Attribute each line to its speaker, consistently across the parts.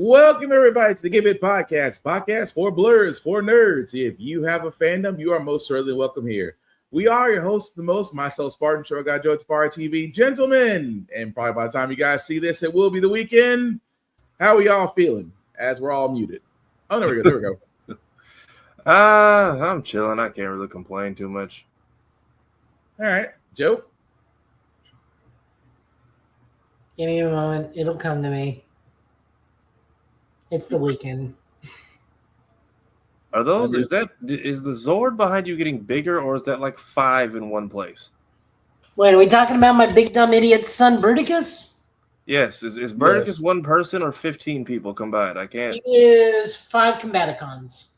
Speaker 1: Welcome everybody to the Give It podcast for blurs, for nerds. If you have a fandom, you are most certainly welcome here. We are your hosts, the most, myself, Spartan, Show Guy Joe Tapara TV, gentlemen. And probably by the time you guys see this, it will be the weekend. How are y'all feeling? As we're all muted. Oh, there we go.
Speaker 2: I'm chilling. I can't really complain too much.
Speaker 1: All right, Joe.
Speaker 3: Give me a moment. It'll come to me. It's the weekend.
Speaker 2: Is the Zord behind you getting bigger, or is that like 5 in one place?
Speaker 3: Wait, are we talking about my big dumb idiot son, Berticus?
Speaker 2: Yes. Is Berticus one person or 15 people combined? I can't.
Speaker 3: He is 5 Combaticons.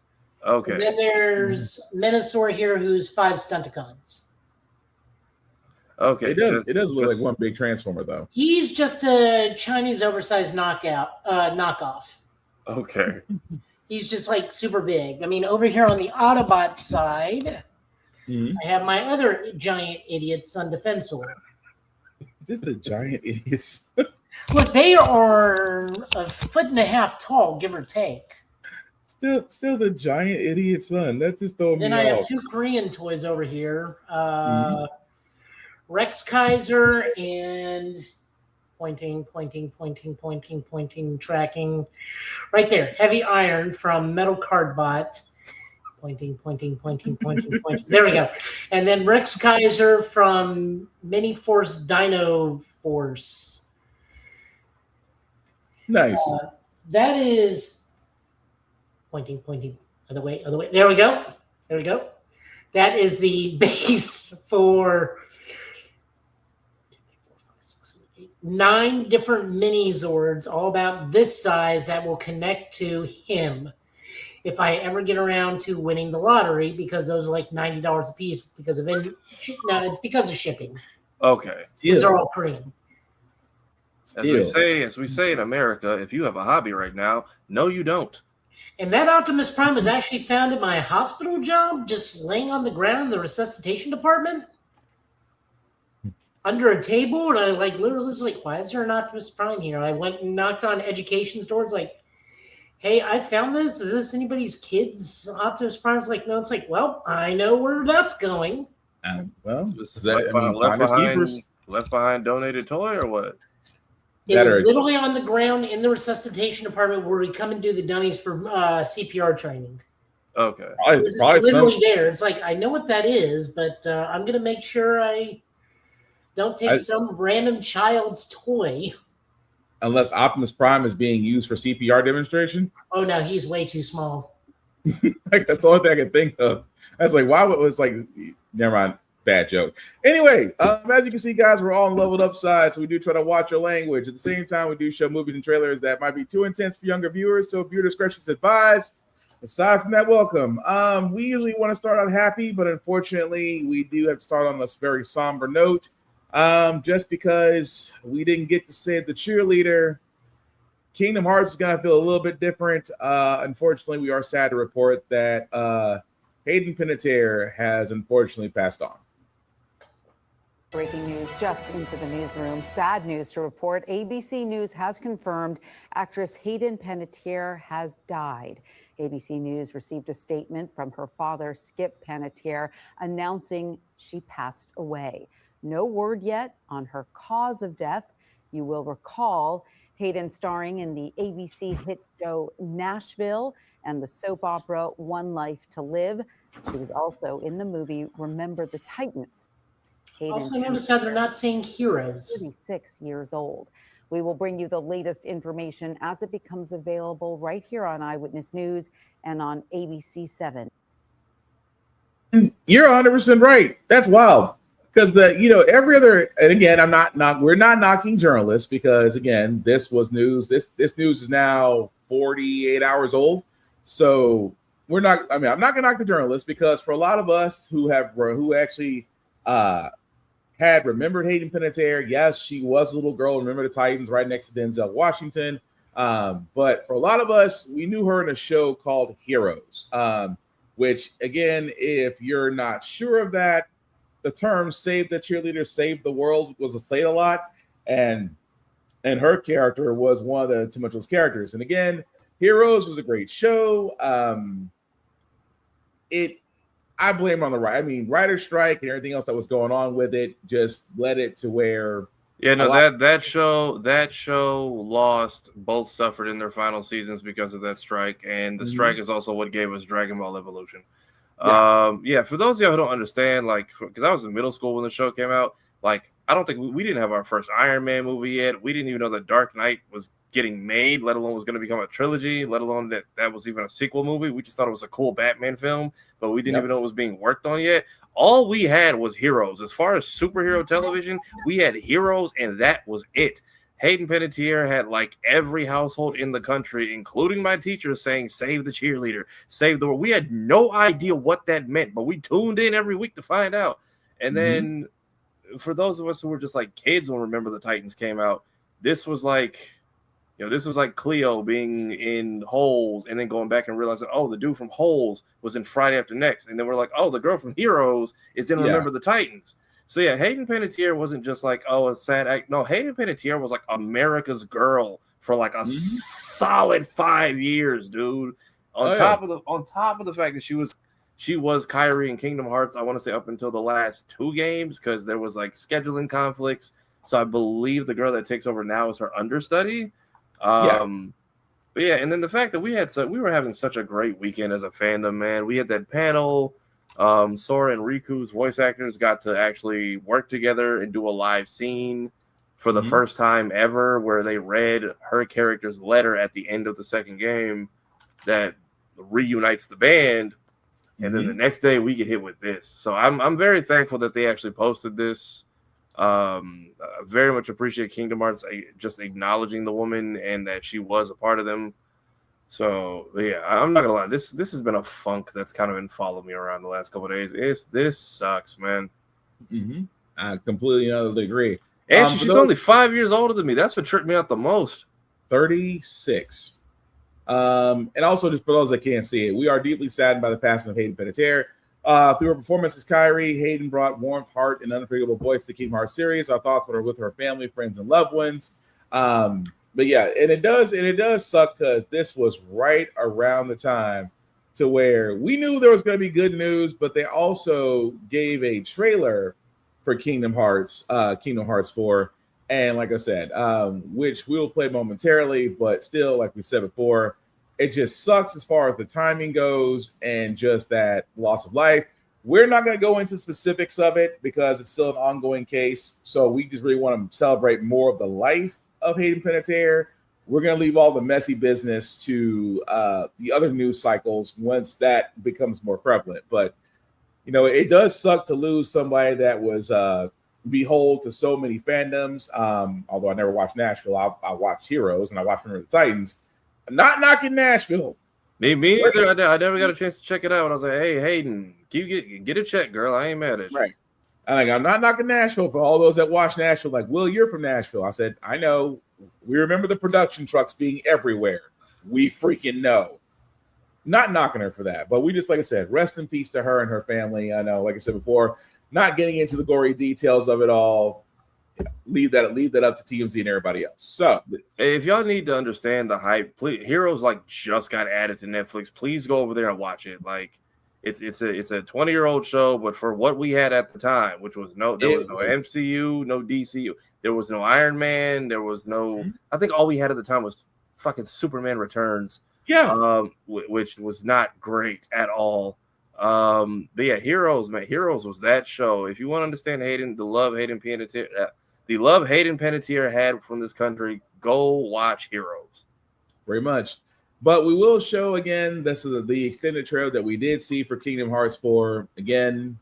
Speaker 2: Okay.
Speaker 3: And then there's Minosaur here, who's 5 Stunticons.
Speaker 2: Okay.
Speaker 1: It does look like one big transformer, though.
Speaker 3: He's just a Chinese oversized knockoff.
Speaker 2: Okay.
Speaker 3: He's just like super big. I mean, over here on the Autobot side, I have my other giant idiot son, Defensor.
Speaker 1: Just the giant idiots.
Speaker 3: Look, they are 1.5 feet tall, give or take.
Speaker 1: Still the giant idiot son. That's just throwing me off.
Speaker 3: Then I have 2 Korean toys over here. Rex Kaiser and pointing, tracking. Right there. Heavy Iron from Metal Cardbot. Pointing. There we go. And then Rex Kaiser from Mini Force Dino Force.
Speaker 1: Nice.
Speaker 3: That is pointing. Other way. There we go. That is the base for 9 different mini Zords, all about this size, that will connect to him if I ever get around to winning the lottery, because those are like $90 a piece because of it's because of shipping.
Speaker 2: Okay.
Speaker 3: These are all Korean.
Speaker 2: As we say in America, if you have a hobby right now, no, you don't.
Speaker 3: And that Optimus Prime was actually found at my hospital job, just laying on the ground in the resuscitation department under a table. And I literally was like, why is there an Optimus Prime here? I went and knocked on education's doors like, hey, I found this. Is this anybody's kid's Optimus Prime? It's like, no. It's like, well, I know where that's going.
Speaker 2: Left behind donated toy or what?
Speaker 3: It was literally on the ground in the resuscitation department where we come and do the dummies for CPR training.
Speaker 2: Okay.
Speaker 3: It's literally there. It's like, I know what that is, but I'm going to make sure I don't take some random child's toy.
Speaker 1: Unless Optimus Prime is being used for CPR demonstration.
Speaker 3: Oh, no, he's way too small.
Speaker 1: That's the only thing I can think of. I was like, why was like, never mind. Bad joke. Anyway, as you can see, guys, we're all on leveled up side, so we do try to watch your language. At the same time, we do show movies and trailers that might be too intense for younger viewers, so viewer discretion is advised. Aside from that, welcome. We usually want to start out happy, but unfortunately, we do have to start on this very somber note. Just because we didn't get to save the cheerleader, Kingdom Hearts is going to feel a little bit different. Unfortunately, we are sad to report that Hayden Panettiere has unfortunately passed on.
Speaker 4: Breaking news just into the newsroom. Sad news to report. ABC News has confirmed actress Hayden Panettiere has died. ABC News received a statement from her father, Skip Panettiere, announcing she passed away. No word yet on her cause of death. You will recall Hayden starring in the ABC hit show Nashville and the soap opera One Life to Live. She was also in the movie Remember the Titans. Hayden
Speaker 3: also notice how they're not saying heroes.
Speaker 4: 36 years old. We will bring you the latest information as it becomes available right here on Eyewitness News and on ABC 7.
Speaker 1: You're 100% right. That's wild. Because every other, and again, we're not knocking journalists, because again, this was news. This news is now 48 hours old. So I'm not gonna knock the journalists, because for a lot of us who actually had remembered Hayden Panettiere, yes, she was a little girl. Remember the Titans, right next to Denzel Washington. But for a lot of us, we knew her in a show called Heroes, which again, if you're not sure of that, the term "save the cheerleader, save the world" was said a lot, and and her character was one of the tumultuous characters. And again, Heroes was a great show. I blame on the right. I mean, writer strike and everything else that was going on with it just led it to where.
Speaker 2: Yeah, no, that show lost. Both suffered in their final seasons because of that strike, and the strike is also what gave us Dragon Ball Evolution. Yeah, for those of y'all who don't understand, like, because I was in middle school when the show came out, like, I don't think we didn't have our first Iron Man movie yet. We didn't even know that Dark Knight was getting made, let alone was going to become a trilogy, let alone that was even a sequel movie. We just thought it was a cool Batman film, but we didn't even know it was being worked on yet. All we had was Heroes. As far as superhero television, we had Heroes, and that was it. Hayden Panettiere had like every household in the country, including my teachers, saying, "Save the cheerleader, save the world." We had no idea what that meant, but we tuned in every week to find out. And then for those of us who were just like kids when Remember the Titans came out, this was like, this was like Cleo being in Holes and then going back and realizing, oh, the dude from Holes was in Friday After Next. And then we're like, oh, the girl from Heroes is in Remember the Titans. So yeah, Hayden Panettiere wasn't just like, oh, a sad act. No, Hayden Panettiere was like America's girl for like a solid 5 years, dude. On top of the fact that she was Kyrie in Kingdom Hearts, I want to say up until the last 2 games, because there was like scheduling conflicts. So I believe the girl that takes over now is her understudy. But yeah, and then the fact that we were having such a great weekend as a fandom, man. We had that panel. Sora and Riku's voice actors got to actually work together and do a live scene for the first time ever, where they read her character's letter at the end of the second game that reunites the band. And then the next day we get hit with this. So I'm very thankful that they actually posted this. I very much appreciate Kingdom Hearts just acknowledging the woman and that she was a part of them. So yeah, I'm not gonna lie. This has been a funk that's kind of been following me around the last couple of days. This sucks, man.
Speaker 1: I completely agree.
Speaker 2: And she's only 5 years older than me. That's what tripped me out the most.
Speaker 1: 36. And also, just for those that can't see it, we are deeply saddened by the passing of Hayden Panettiere. Through her performance as Kyrie, Hayden brought warmth, heart, and unforgettable voice to Kingdom Hearts series. Our thoughts were with her family, friends, and loved ones. But yeah, and it does suck because this was right around the time to where we knew there was going to be good news, but they also gave a trailer for Kingdom Hearts 4. And like I said, which we'll play momentarily, but still, like we said before, it just sucks as far as the timing goes and just that loss of life. We're not going to go into specifics of it because it's still an ongoing case. So we just really want to celebrate more of the life of Hayden Panettiere. We're going to leave all the messy business to the other news cycles once that becomes more prevalent. But, it does suck to lose somebody that was behold to so many fandoms. Although I never watched Nashville, I watched Heroes and I watched Remember the Titans. I'm not knocking Nashville.
Speaker 2: Me neither. I never got a chance to check it out. I was like, hey, Hayden, get a check, girl. I ain't mad at you.
Speaker 1: Right. I'm not knocking Nashville. For all those that watch Nashville, like, Will, you're from Nashville. I said, I know. We remember the production trucks being everywhere. We freaking know. Not knocking her for that. But we just, like I said, rest in peace to her and her family. I know, like I said before, not getting into the gory details of it all. Leave that up to TMZ and everybody else. So
Speaker 2: if y'all need to understand the hype, please, Heroes just got added to Netflix. Please go over there and watch it. Like, it's a 20-year-old show, but for what we had at the time, which was no MCU, no DCU, there was no Iron Man, there was no. I think all we had at the time was fucking Superman Returns. Yeah, which was not great at all. But yeah, Heroes, man, Heroes was that show. If you want to understand the love Hayden Panettiere had from this country, go watch Heroes.
Speaker 1: Very much. But we will show again, this is the extended trailer that we did see for Kingdom Hearts 4. Again,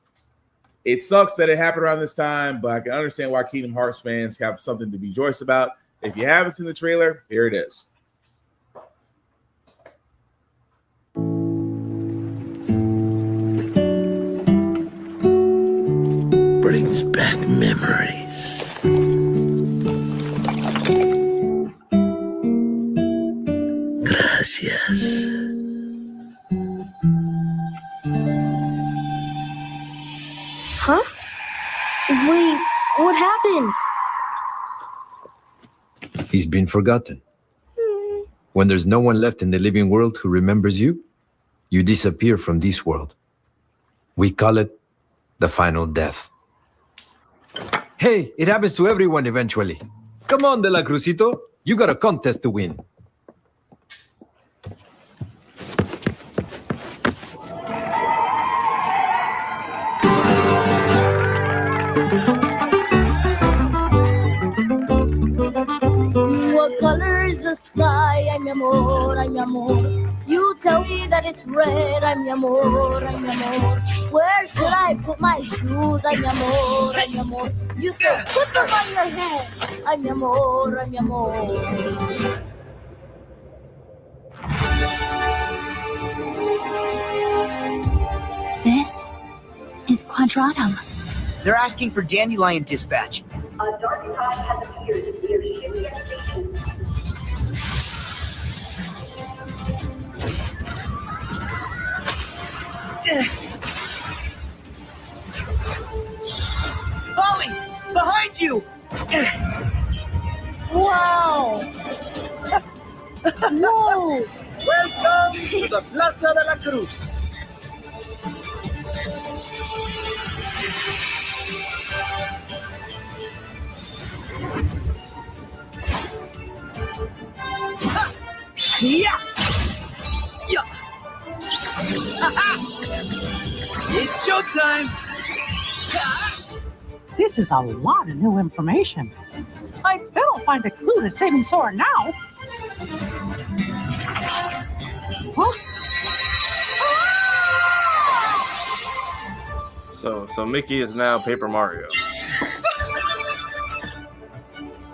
Speaker 1: it sucks that it happened around this time, but I can understand why Kingdom Hearts fans have something to be joyous about. If you haven't seen the trailer, here it is.
Speaker 5: Brings back memories. Gracias.
Speaker 6: Huh? Wait, what happened?
Speaker 7: He's been forgotten. When there's no one left in the living world who remembers you, you disappear from this world. We call it the final death. Hey, it happens to everyone eventually. Come on, De La Cruzito. You got a contest to win.
Speaker 6: What color is the sky? Ay, mi amor, ay, mi amor. You tell me that it's red. Ay, mi amor, ay, mi amor. Where should I put my shoes? Ay, mi amor, ay, mi amor. You said put them on your head. Ay, mi amor, ay, mi amor.
Speaker 8: This is Quadratum.
Speaker 9: They're asking for Dandelion dispatch.
Speaker 10: A dark tide has appeared near Shibuya Station.
Speaker 9: Polly, behind you!
Speaker 6: Wow! Whoa!
Speaker 9: Welcome to the Plaza de la Cruz. Yeah! Yeah! It's showtime!
Speaker 11: This is a lot of new information. I bet I'll find a clue to saving Sora now. Huh?
Speaker 2: So Mickey is now Paper Mario.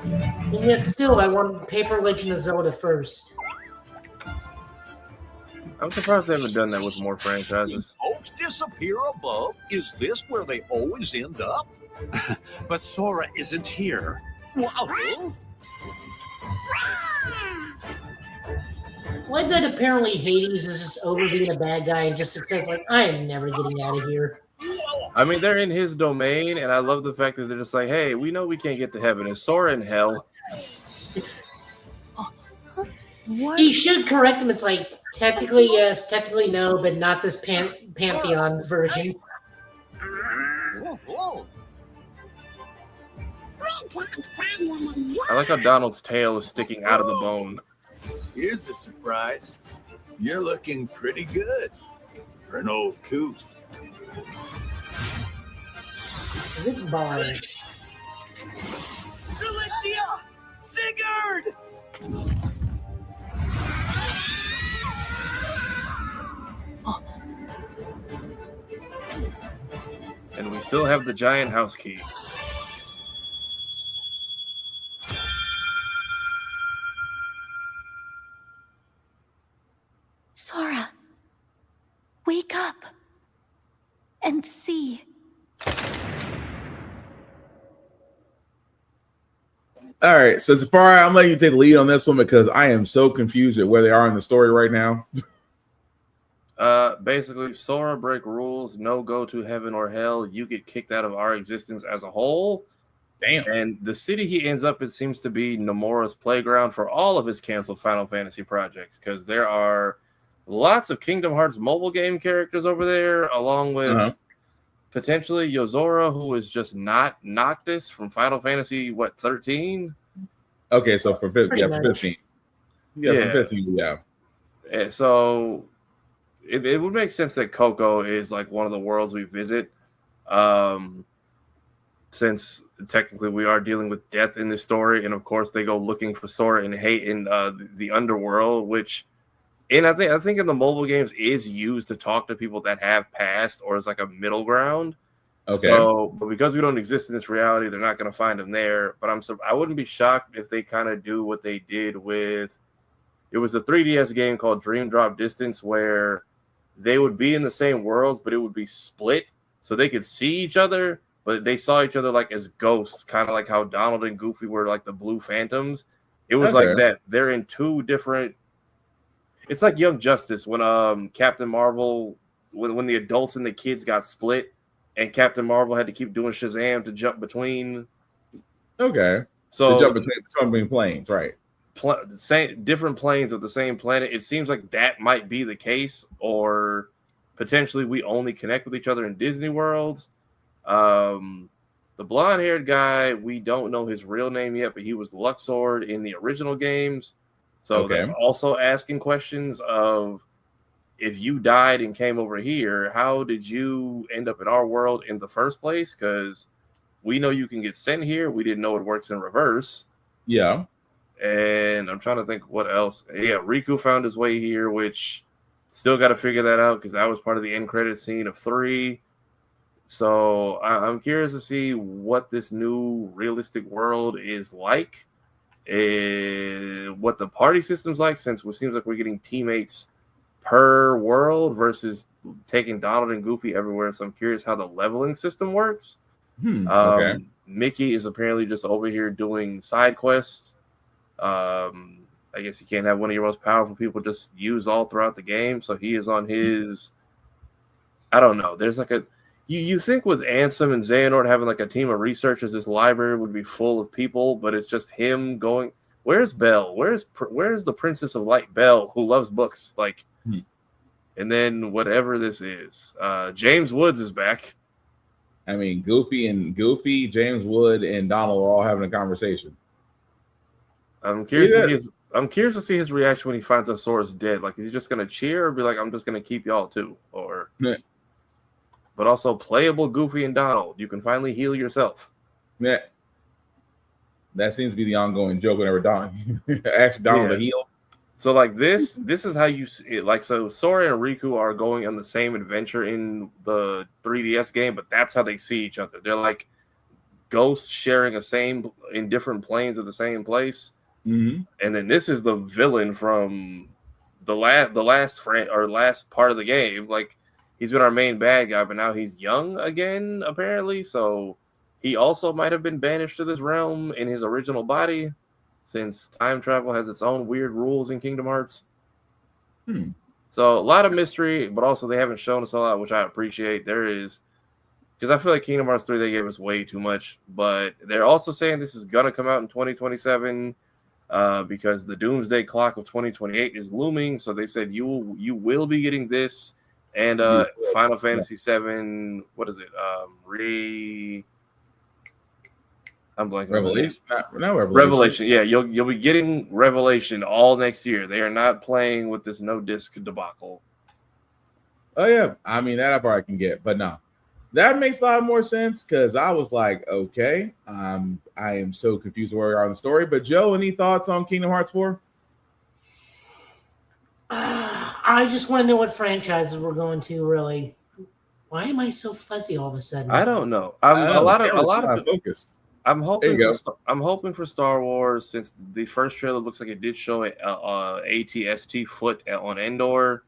Speaker 3: And yet still, I want Paper Legend of Zelda first.
Speaker 2: I'm surprised they haven't done that with more franchises.
Speaker 12: Folks disappear above. Is this where they always end up?
Speaker 5: But Sora isn't here.
Speaker 3: Like that apparently Hades is just over being a bad guy and just says like, I am never getting out of here.
Speaker 2: I mean, they're in his domain, and I love the fact that they're just like, hey, we know we can't get to heaven. Is Sora in hell?
Speaker 3: He should correct him. It's like, technically yes, technically no, but not this Pantheon's version.
Speaker 2: I like how Donald's tail is sticking out of the bone.
Speaker 12: Here's a surprise. You're looking pretty good for an old coot.
Speaker 3: Goodbye.
Speaker 9: Delicia! Sigurd!
Speaker 2: And we still have the giant house key.
Speaker 8: Sora, wake up and see.
Speaker 1: All right, so Tafari, I'm letting you take the lead on this one because I am so confused at where they are in the story right now.
Speaker 2: Basically, Sora break rules, no go to heaven or hell. You get kicked out of our existence as a whole.
Speaker 1: Damn.
Speaker 2: And the city he ends up in seems to be Nomura's playground for all of his canceled Final Fantasy projects, because there are lots of Kingdom Hearts mobile game characters over there, along with potentially Yozora, who is just not Noctis from Final Fantasy, 13?
Speaker 1: Okay, so for 15.
Speaker 3: Pretty
Speaker 1: Yeah,
Speaker 3: much.
Speaker 1: for 15. Yeah, for 15, yeah.
Speaker 2: So it would make sense that Coco is like one of the worlds we visit, since technically we are dealing with death in this story, and of course they go looking for Sora and hate in the underworld, which, and I think in the mobile games is used to talk to people that have passed, or as like a middle ground.
Speaker 1: Okay.
Speaker 2: So, but because we don't exist in this reality, they're not going to find him there. But I wouldn't be shocked if they kind of do what they did with, it was a 3DS game called Dream Drop Distance, where they would be in the same worlds, but it would be split, so they could see each other, but they saw each other like as ghosts, kind of like how Donald and Goofy were like the Blue Phantoms. It was like that. They're in two different. It's like Young Justice when Captain Marvel, when the adults and the kids got split, and Captain Marvel had to keep doing Shazam to jump between.
Speaker 1: Okay.
Speaker 2: So
Speaker 1: to jump between planes, right?
Speaker 2: Same different planes of the same planet. It seems like that might be the case, or potentially we only connect with each other in Disney worlds. The blonde-haired guy, we don't know his real name yet, but he was Luxord in the original games. So that's also asking questions of, if you died and came over here, how did you end up in our world in the first place? Because we know you can get sent here. We didn't know it works in reverse.
Speaker 1: Yeah.
Speaker 2: And I'm trying to think what else. Yeah, Riku found his way here, which still got to figure that out because that was part of the end credit scene of 3. So I'm curious to see what this new realistic world is like, what the party system's like, since it seems like we're getting teammates per world versus taking Donald and Goofy everywhere. So I'm curious how the leveling system works.
Speaker 1: Okay.
Speaker 2: Mickey is apparently just over here doing side quests. I guess you can't have one of your most powerful people just used all throughout the game. So he is on his, I don't know. There's like you think with Ansem and Xehanort having like a team of researchers, this library would be full of people, but it's just him going, where's Belle? Where's the Princess of Light, Belle, who loves books? Like, and then whatever this is, James Woods is back.
Speaker 1: I mean, Goofy, James Wood, and Donald are all having a conversation.
Speaker 2: I'm curious to see his reaction when he finds out Sora's dead. Like, is he just gonna cheer or be like, I'm just gonna keep y'all too? Or but also playable Goofy and Donald. You can finally heal yourself.
Speaker 1: Yeah. That seems to be the ongoing joke whenever Donald asks Donald to heal.
Speaker 2: So like this is how you see it. Like, so Sora and Riku are going on the same adventure in the 3DS game, but that's how they see each other. They're like ghosts sharing in different planes of the same place.
Speaker 1: Mm-hmm.
Speaker 2: And then this is the villain from the last part of the game. Like, he's been our main bad guy, but now he's young again, apparently. So he also might have been banished to this realm in his original body, since time travel has its own weird rules in Kingdom Hearts. So a lot of mystery, but also they haven't shown us a lot, which I appreciate. There is, because I feel like Kingdom Hearts 3, they gave us way too much, but they're also saying this is going to come out in 2027 because the doomsday clock of 2028 is looming. So they said you will be getting this and Final Fantasy 7, what is it? I'm blanking.
Speaker 1: Revelation? Not Revelation.
Speaker 2: Revelation. Yeah, you'll be getting Revelation all next year. They are not playing with this no disc debacle.
Speaker 1: Oh yeah, I mean that part I can get, but no, that makes a lot more sense because I was like, okay, I am so confused where we are in the story. But Joe, any thoughts on Kingdom Hearts 4?
Speaker 3: I just want to know what franchises we're going to. Really, why am I so fuzzy all of a sudden?
Speaker 2: I don't know. A lot of
Speaker 1: focused.
Speaker 2: I'm hoping for Star Wars, since the first trailer looks like it did show AT-ST foot on Endor.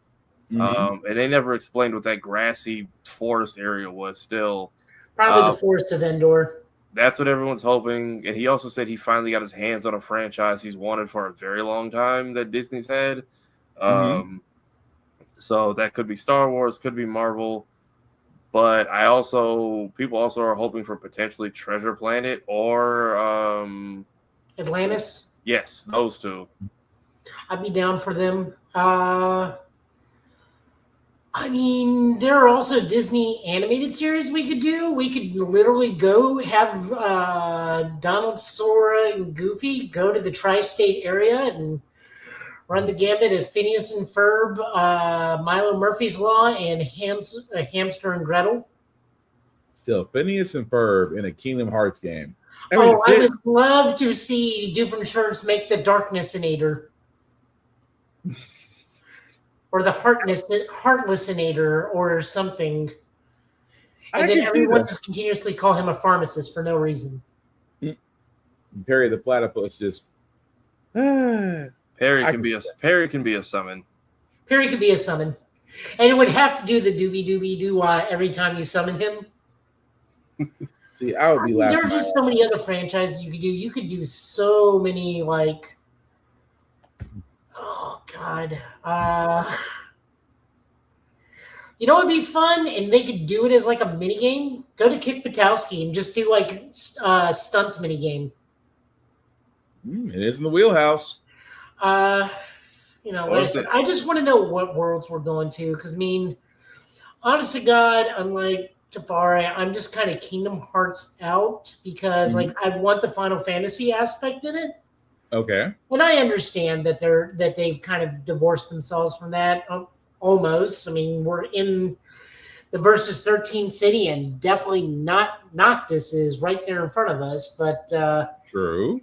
Speaker 2: And they never explained what that grassy forest area was still.
Speaker 3: Probably the forest of Endor.
Speaker 2: That's what everyone's hoping. And he also said he finally got his hands on a franchise he's wanted for a very long time that Disney's had. So that could be Star Wars, could be Marvel. But people also are hoping for potentially Treasure Planet or
Speaker 3: Atlantis.
Speaker 2: Yes, those two.
Speaker 3: I'd be down for them. I mean, there are also Disney animated series we could do. We could literally go have Donald, Sora, and Goofy go to the tri-state area and run the gambit of Phineas and Ferb, Milo Murphy's Law, and Hamster and Gretel.
Speaker 1: Still, Phineas and Ferb in a Kingdom Hearts game.
Speaker 3: I would love to see Doofenshmirtz make the Darknessinator. Or the Heartlessinator or something. And then everyone just continuously call him a pharmacist for no reason.
Speaker 1: Perry the Platypus just...
Speaker 2: Perry can be a summon.
Speaker 3: Perry could be a summon. And it would have to do the doobie-doobie-doo every time you summon him.
Speaker 1: See, I would be laughing.
Speaker 3: There are just so many other franchises you could do. You could do so many, like... Oh, God. You know what would be fun? And they could do it as like a mini game. Go to Kick Patowski and just do like stunts mini game.
Speaker 1: It is in the wheelhouse.
Speaker 3: You know, like I said, I just want to know what worlds we're going to, because I mean, honest to God, unlike Tafari, I'm just kind of Kingdom Hearts out because like I want the Final Fantasy aspect in it.
Speaker 1: Okay.
Speaker 3: And I understand that they've kind of divorced themselves from that almost. I mean, we're in the Versus 13 city, and definitely not Noctis is right there in front of us. But
Speaker 1: true.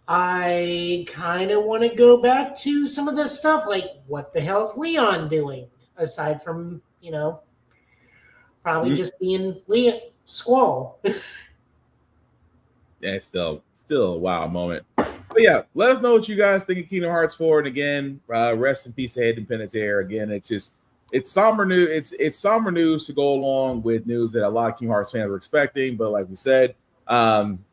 Speaker 3: I kind of want to go back to some of this stuff, like what the hell's Leon doing aside from probably just being Leon Squall.
Speaker 1: That's still a wild moment. But yeah, let us know what you guys think of Kingdom Hearts 4. And again, rest in peace to Hayden Panettiere. Again, it's somber news. It's somber news to go along with news that a lot of Kingdom Hearts fans were expecting. But like we said,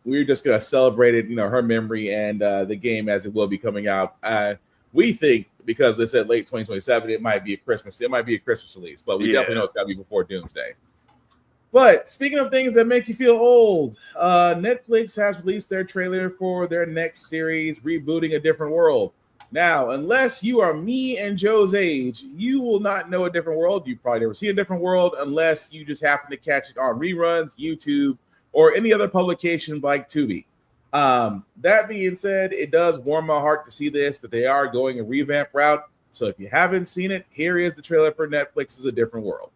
Speaker 1: we're just gonna celebrate it, her memory and the game as it will be coming out. We think because they said late 2027, it might be a Christmas release, but we definitely know it's got to be before Doomsday. But speaking of things that make you feel old, Netflix has released their trailer for their next series, rebooting A Different World. Now, unless you are me and Joe's age, you will not know A Different World. You've probably never seen A Different World unless you just happen to catch it on reruns, YouTube, or any other publication like Tubi. That being said, it does warm my heart to see that they are going a revamp route. So if you haven't seen it, here is the trailer for Netflix's A Different World.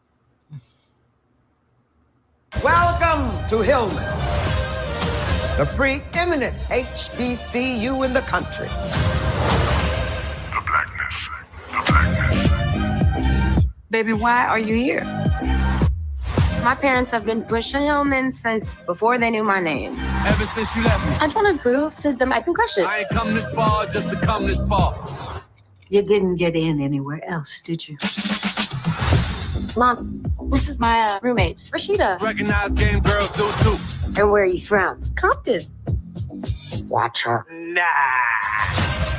Speaker 13: Welcome to Hillman, the preeminent HBCU in the country.
Speaker 14: Baby, why are you here?
Speaker 15: My parents have been pushing Hillman since before they knew my name.
Speaker 9: Ever since you left me.
Speaker 15: I just want to prove to them I can crush it.
Speaker 9: I ain't come this far just to come this far.
Speaker 11: You didn't get in anywhere else, did you?
Speaker 15: Mom, this is my roommate, Rashida.
Speaker 9: Recognize game girls do too.
Speaker 14: And where are you from?
Speaker 15: Compton.
Speaker 14: Watch her.
Speaker 9: Nah.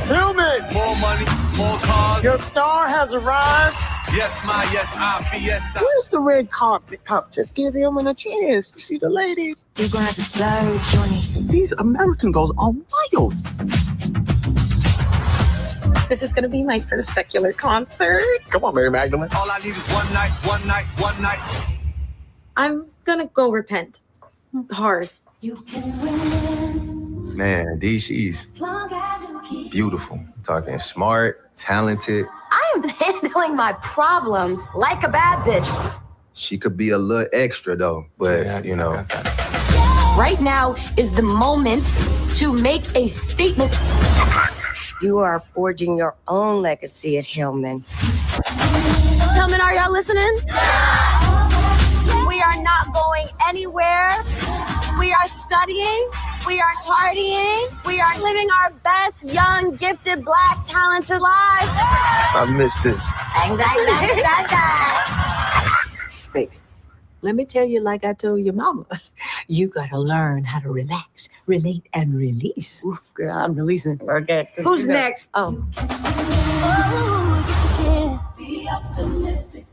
Speaker 9: Hillman! More money, more cars.
Speaker 16: Your star has arrived.
Speaker 9: Yes, our fiesta.
Speaker 16: Where's the red carpet? Just give him a chance to see the ladies.
Speaker 15: You're gonna have to slow, Johnny.
Speaker 16: These American girls are wild.
Speaker 15: This is gonna be my first secular concert.
Speaker 16: Come on, Mary Magdalene.
Speaker 9: All I need is one night.
Speaker 15: I'm gonna go repent. Hard.
Speaker 17: Man, D, she's beautiful. Talking smart, talented.
Speaker 15: I am handling my problems like a bad bitch.
Speaker 17: She could be a little extra though, but
Speaker 15: Right now is the moment to make a statement.
Speaker 14: You are forging your own legacy at Hillman.
Speaker 15: Hillman, are y'all listening? We are not going anywhere. We are studying. We are partying. We are living our best, young, gifted, black, talented lives.
Speaker 17: I miss this.
Speaker 11: Baby, let me tell you like I told your mama. You gotta learn how to relax, relate, and release.
Speaker 15: Ooh, girl, I'm releasing.
Speaker 14: Okay. Who's next?
Speaker 15: Oh.
Speaker 6: Be optimistic.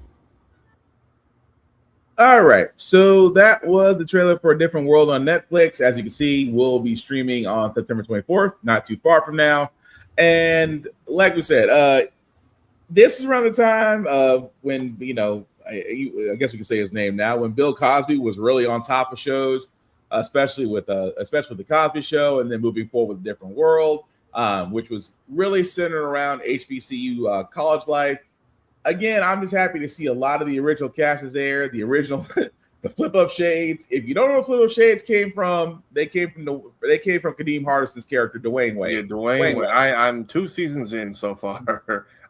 Speaker 1: All right, so that was the trailer for A Different World on Netflix. As you can see, we'll be streaming on September 24th, not too far from now. And like we said, this is around the time of when, I guess we can say his name now, when Bill Cosby was really on top of shows, especially with the Cosby Show, and then moving forward with A Different World, which was really centered around HBCU college life. Again, I'm just happy to see a lot of the original cast is there. The original, the Flip Up Shades. If you don't know where Flip Up Shades came from, they came from Kadeem Hardison's character, Dwayne Wade.
Speaker 2: Yeah, Dwayne Wade. I'm 2 seasons in so far.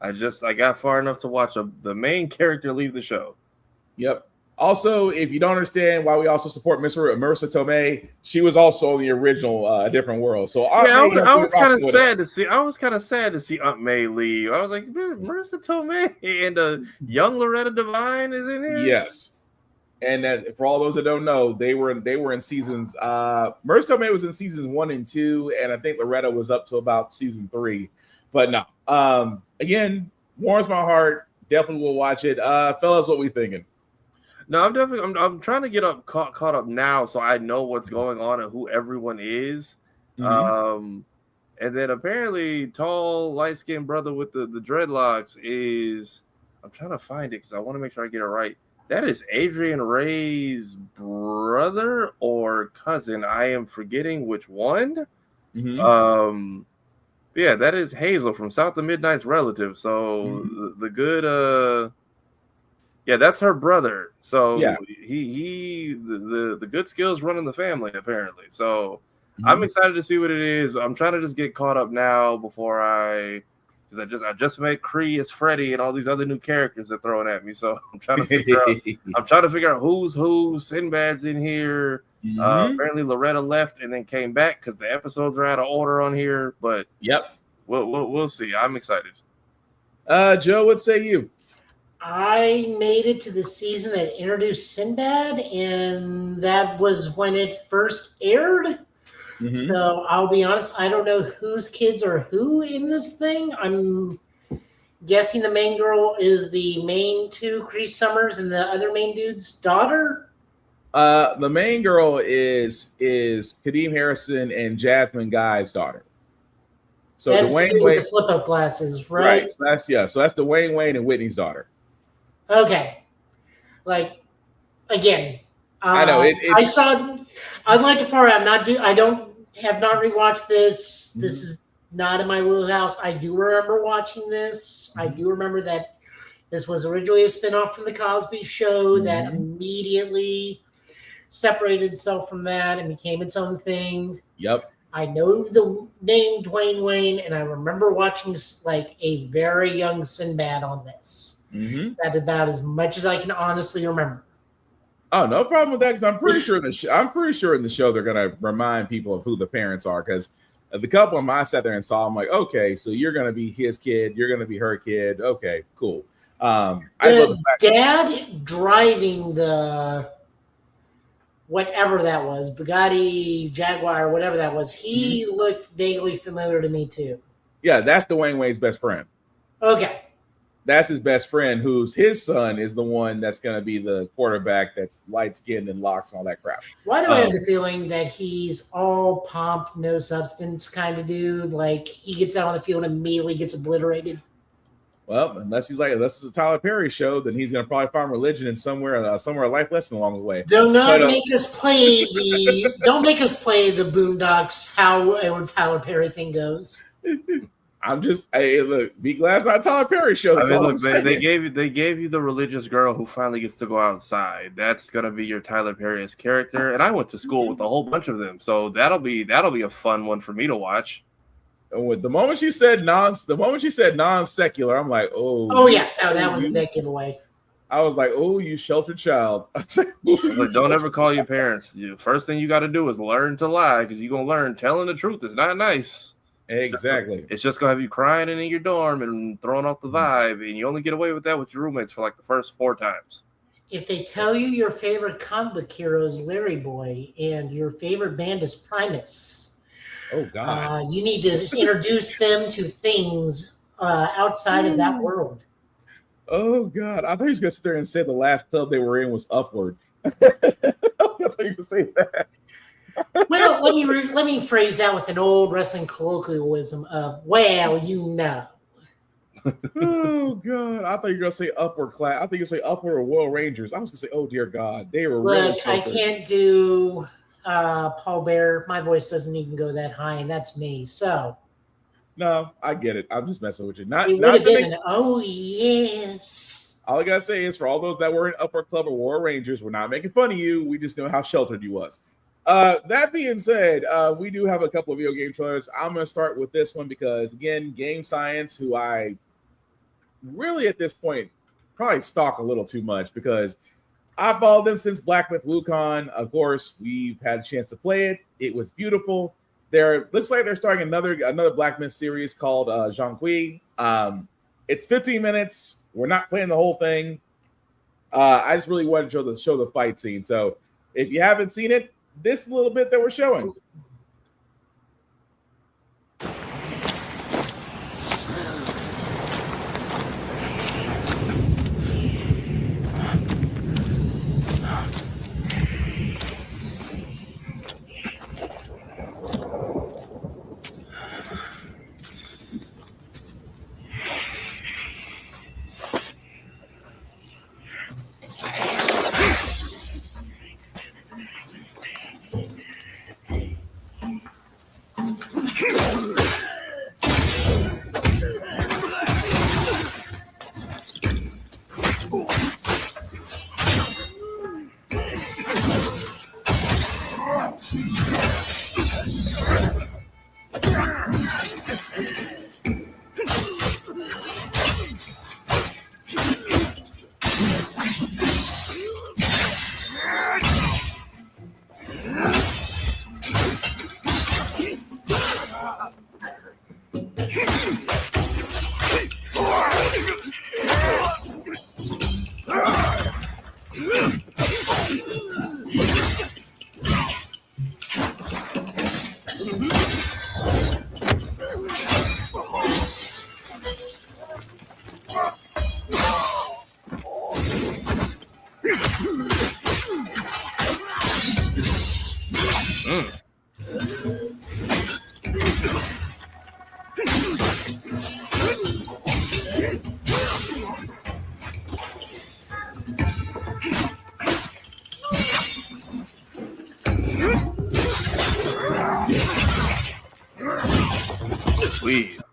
Speaker 2: I got far enough to watch the main character leave the show.
Speaker 1: Yep. Also, if you don't understand why we also support Marissa Tomei, she was also in the original A Different World. So
Speaker 2: I was kind of sad to see. I was kind of sad to see Aunt May leave. I was like, Marissa Tomei and young Loretta Devine is in here.
Speaker 1: Yes, and for all those that don't know, they were in seasons. Marissa Tomei was in seasons 1 and 2, and I think Loretta was up to about season 3. But no, again, warms my heart. Definitely will watch it. Fellas, what we thinking?
Speaker 2: No, I'm trying to get caught up now, so I know what's going on and who everyone is. And And then apparently, tall, light-skinned brother with the dreadlocks is, I'm trying to find it because I want to make sure I get it right. That is Adrian Ray's brother or cousin. I am forgetting which one. Yeah, that is Hazel from South of Midnight's relative. So the good yeah, that's her brother. So
Speaker 1: Yeah.
Speaker 2: the good skills running the family apparently. So I'm excited to see what it is. I'm trying to just get caught up now before because I just met Kree as Freddy and all these other new characters they're throwing at me. So I'm trying to figure out who's who. Sinbad's in here. Apparently Loretta left and then came back because the episodes are out of order on here. But we'll see. I'm excited.
Speaker 1: Joe, what say you?
Speaker 3: I made it to the season that introduced Sinbad, and that was when it first aired. So I'll be honest, I don't know whose kids are who in this thing. I'm guessing the main girl is the main two, Cree Summers, and the other main dude's daughter.
Speaker 1: The main girl is Kadeem Harrison and Jasmine Guy's daughter. So
Speaker 3: that's
Speaker 1: Dwayne
Speaker 3: with
Speaker 1: Wayne,
Speaker 3: the flip-up glasses, right?
Speaker 1: So that's Dwayne Wayne and Whitney's daughter.
Speaker 3: Okay. Like, again,
Speaker 1: I know
Speaker 3: I saw. I'd like to far out. Have not rewatched this. This is not in my wheelhouse. I do remember watching this. I do remember that this was originally a spinoff from the Cosby Show that immediately separated itself from that and became its own thing.
Speaker 1: Yep.
Speaker 3: I know the name Dwayne Wayne, and I remember watching like a very young Sinbad on this. That's about as much as I can honestly remember.
Speaker 1: Oh, no problem with that. Because I'm pretty sure in the show they're gonna remind people of who the parents are. Because the couple of them I sat there and saw, I'm like, okay, so you're gonna be his kid, you're gonna be her kid. Okay, cool. I love the fact
Speaker 3: dad driving the whatever that was, Bugatti, Jaguar, whatever that was. He looked vaguely familiar to me too.
Speaker 1: Yeah, that's Dwayne Wayne's best friend.
Speaker 3: Okay.
Speaker 1: That's his best friend, who's his son is the one that's going to be the quarterback that's light-skinned and locks and all that crap.
Speaker 3: Why do I have the feeling that he's all pomp, no substance kind of dude? Like, he gets out on the field and immediately gets obliterated.
Speaker 1: Well, unless it's a Tyler Perry show, then he's going to probably find religion in somewhere a life lesson along the way.
Speaker 3: Don't make us play the Boondocks, how a Tyler Perry thing goes.
Speaker 1: Look, be glad it's not a Tyler Perry show.
Speaker 2: They gave you the religious girl who finally gets to go outside. That's gonna be your Tyler Perry's character. And I went to school with a whole bunch of them, so that'll be a fun one for me to watch.
Speaker 1: And with the moment she said non-secular, I'm like,
Speaker 3: oh yeah, no, that was a big giveaway.
Speaker 1: I was like, oh, you sheltered child.
Speaker 2: But don't ever call your parents. First thing you got to do is learn to lie, because you're gonna learn telling the truth is not nice.
Speaker 1: Exactly.
Speaker 2: It's just gonna have you crying in your dorm and throwing off the vibe, and you only get away with that with your roommates for like the first 4 times.
Speaker 3: If they tell you your favorite comic book hero is Larry Boy and your favorite band is Primus,
Speaker 1: oh god,
Speaker 3: you need to introduce them to things outside of that world.
Speaker 1: Oh god, I thought he was gonna sit there and say the last club they were in was Upward. I thought you were gonna say that.
Speaker 3: Well, let me phrase that with an old wrestling colloquialism of, well, you know.
Speaker 1: Oh god, I thought you were gonna say Upward class. I think you were gonna say Upward or Royal Rangers. I was gonna say, oh dear god, they were really.
Speaker 3: Look, I can't do Paul Bear. My voice doesn't even go that high, and that's me. So.
Speaker 1: No, I get it. I'm just messing with you.
Speaker 3: Oh yes.
Speaker 1: All I gotta say is, for all those that were in Upward Club or Royal Rangers, we're not making fun of you. We just know how sheltered you was. That being said, we do have a couple of video game trailers. I'm going to start with this one because, again, Game Science, who I really at this point probably stalk a little too much because I followed them since Black Myth Wukong. Of course, we've had a chance to play it. It was beautiful. Looks like they're starting another Black Myth series called Zhonghui. It's 15 minutes. We're not playing the whole thing. I just really wanted to show the fight scene. So if you haven't seen it, this little bit that we're showing.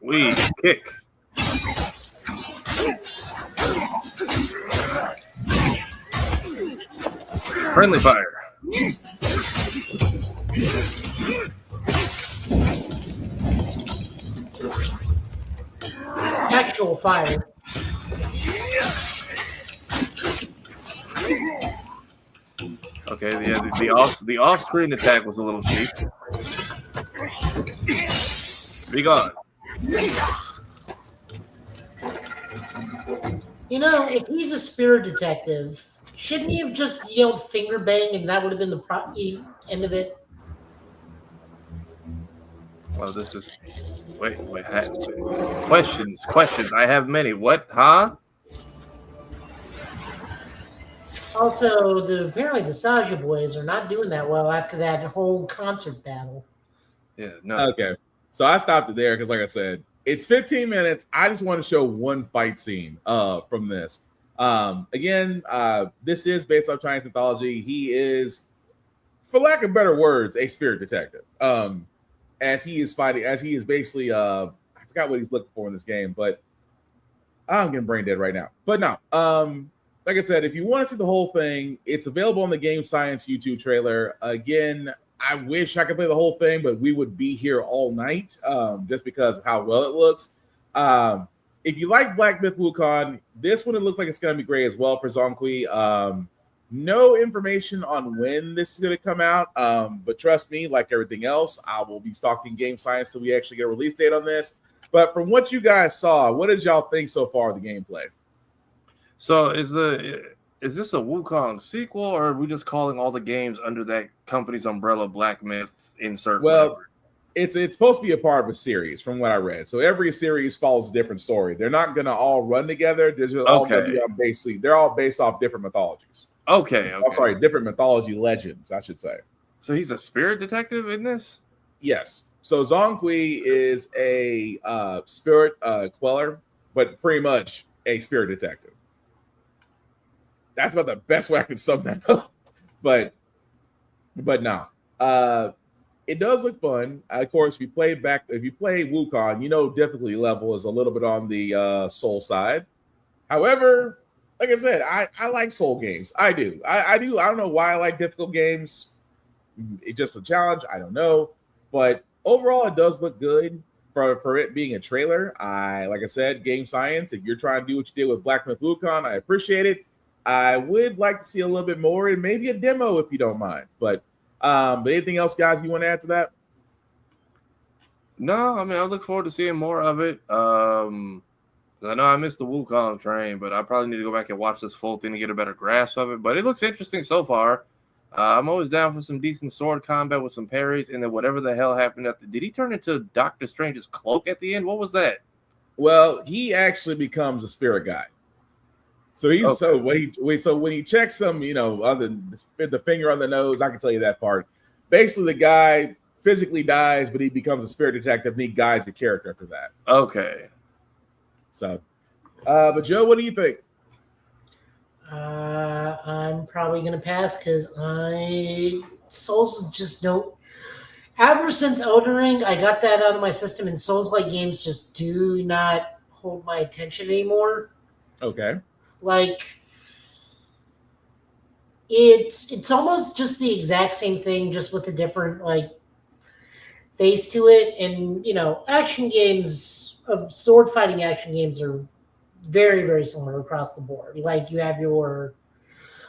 Speaker 2: We kick. Friendly fire.
Speaker 3: Actual fire.
Speaker 2: Okay, the off-screen attack was a little cheap. Be gone.
Speaker 3: You know, if he's a spirit detective, shouldn't he have just yelled finger bang and that would have been the end of it?
Speaker 2: Well, this is... Wait. Questions. I have many. What? Huh?
Speaker 3: Also, apparently the Saja boys are not doing that well after that whole concert battle.
Speaker 2: Yeah, no.
Speaker 1: Okay. So I stopped it there because, like I said, it's 15 minutes. I just want to show one fight scene from this. Again, this is based on Chinese mythology. He is, for lack of better words, a spirit detective. As he is basically, I forgot what he's looking for in this game, but I'm getting brain dead right now. But no, like I said, if you want to see the whole thing, it's available on the Game Science YouTube trailer. Again, I wish I could play the whole thing, but we would be here all night just because of how well it looks. If you like Black Myth Wukong, this one, it looks like it's going to be great as well for Zonghui. No information on when this is going to come out, but trust me, like everything else, I will be stalking Game Science till we actually get a release date on this. But from what you guys saw, what did y'all think so far of the gameplay?
Speaker 2: So is this a Wukong sequel, or are we just calling all the games under that company's umbrella Black Myth insert?
Speaker 1: Well,
Speaker 2: whatever?
Speaker 1: it's supposed to be a part of a series from what I read. So every series follows a different story. They're not going to all run together. They're just all going to be on they're all based off different mythologies.
Speaker 2: Okay.
Speaker 1: I'm sorry, different mythology legends, I should say.
Speaker 2: So he's a spirit detective in this?
Speaker 1: Yes. So Zonghui is a spirit queller, but pretty much a spirit detective. That's about the best way I can sum that up. But no. It does look fun. Of course, if you play Wukong, you know difficulty level is a little bit on the Soul side. However, like I said, I like Soul games. I do. I do. I don't know why I like difficult games. It's just a challenge. I don't know. But overall, it does look good for it being a trailer. Like I said, Game Science, if you're trying to do what you did with Black Myth Wukong, I appreciate it. I would like to see a little bit more and maybe a demo if you don't mind. But anything else, guys, you want to add to that?
Speaker 2: No, I mean, I look forward to seeing more of it. I know I missed the Wukong train, but I probably need to go back and watch this full thing to get a better grasp of it. But it looks interesting so far. I'm always down for some decent sword combat with some parries, and then whatever the hell happened did he turn into Doctor Strange's cloak at the end? What was that?
Speaker 1: Well, he actually becomes a spirit guy. So he's so when he checks him, the finger on the nose, I can tell you that part. Basically, the guy physically dies, but he becomes a spirit detective and he guides the character after that.
Speaker 2: Okay.
Speaker 1: So, but Joe, what do you think?
Speaker 3: I I'm probably gonna pass because Souls just don't. Ever since Elden Ring, I got that out of my system, and Souls-like games just do not hold my attention anymore.
Speaker 1: Okay.
Speaker 3: Like, it's almost just the exact same thing, just with a different face to it. And action games of sword fighting action games are very, very similar across the board. Like, you have your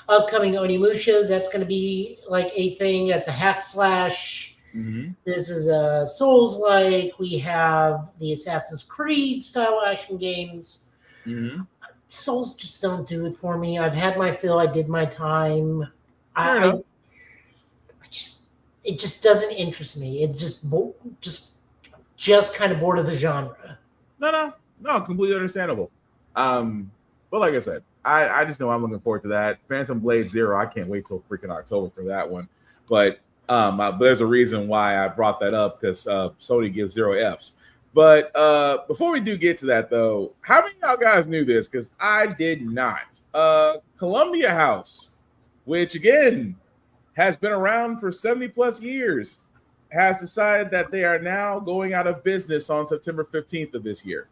Speaker 3: upcoming Onimushas. That's going to be like a thing. That's a hack slash.
Speaker 1: Mm-hmm.
Speaker 3: This is a Souls-like. We have the Assassin's Creed style action games.
Speaker 1: Mm-hmm.
Speaker 3: Souls just don't do it for me. I've had my fill. I did my time. It just doesn't interest me. It's just kind of bored of the genre.
Speaker 1: No, completely understandable. But like I said, I just know I'm looking forward to that. Phantom Blade Zero, I can't wait till freaking October for that one. But there's a reason why I brought that up, because Sony gives 0 Fs. But before we do get to that, though, how many of y'all guys knew this? Because I did not. Columbia House, which again has been around for 70 plus years, has decided that they are now going out of business on September 15th of this year.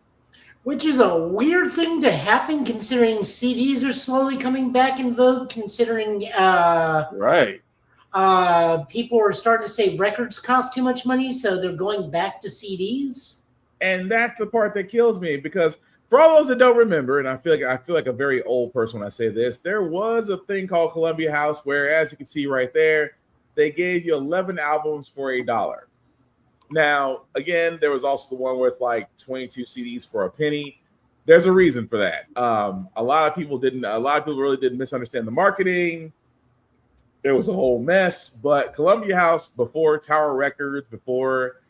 Speaker 3: Which is a weird thing to happen, considering CDs are slowly coming back in vogue, considering
Speaker 2: right.
Speaker 3: People are starting to say records cost too much money, so they're going back to CDs.
Speaker 1: And that's the part that kills me, because for all those that don't remember, and I feel like a very old person when I say this, there was a thing called Columbia House where, as you can see right there, they gave you 11 albums for $1. Now, again, there was also the one where it's like 22 CDs for a penny. There's a reason for that. A lot of people really didn't misunderstand the marketing. There was a whole mess, but Columbia House, before Tower Records, before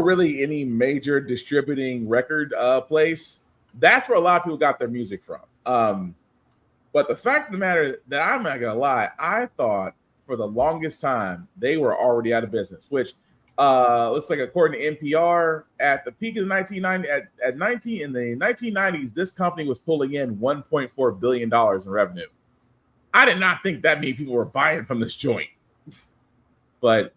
Speaker 1: really any major distributing record place, that's where a lot of people got their music from. But the fact of the matter that I'm not gonna lie, I thought for the longest time they were already out of business, which looks like, according to NPR, at the peak of the 1990s, this company was pulling in $1.4 billion in revenue. I did not think that many people were buying from this joint. But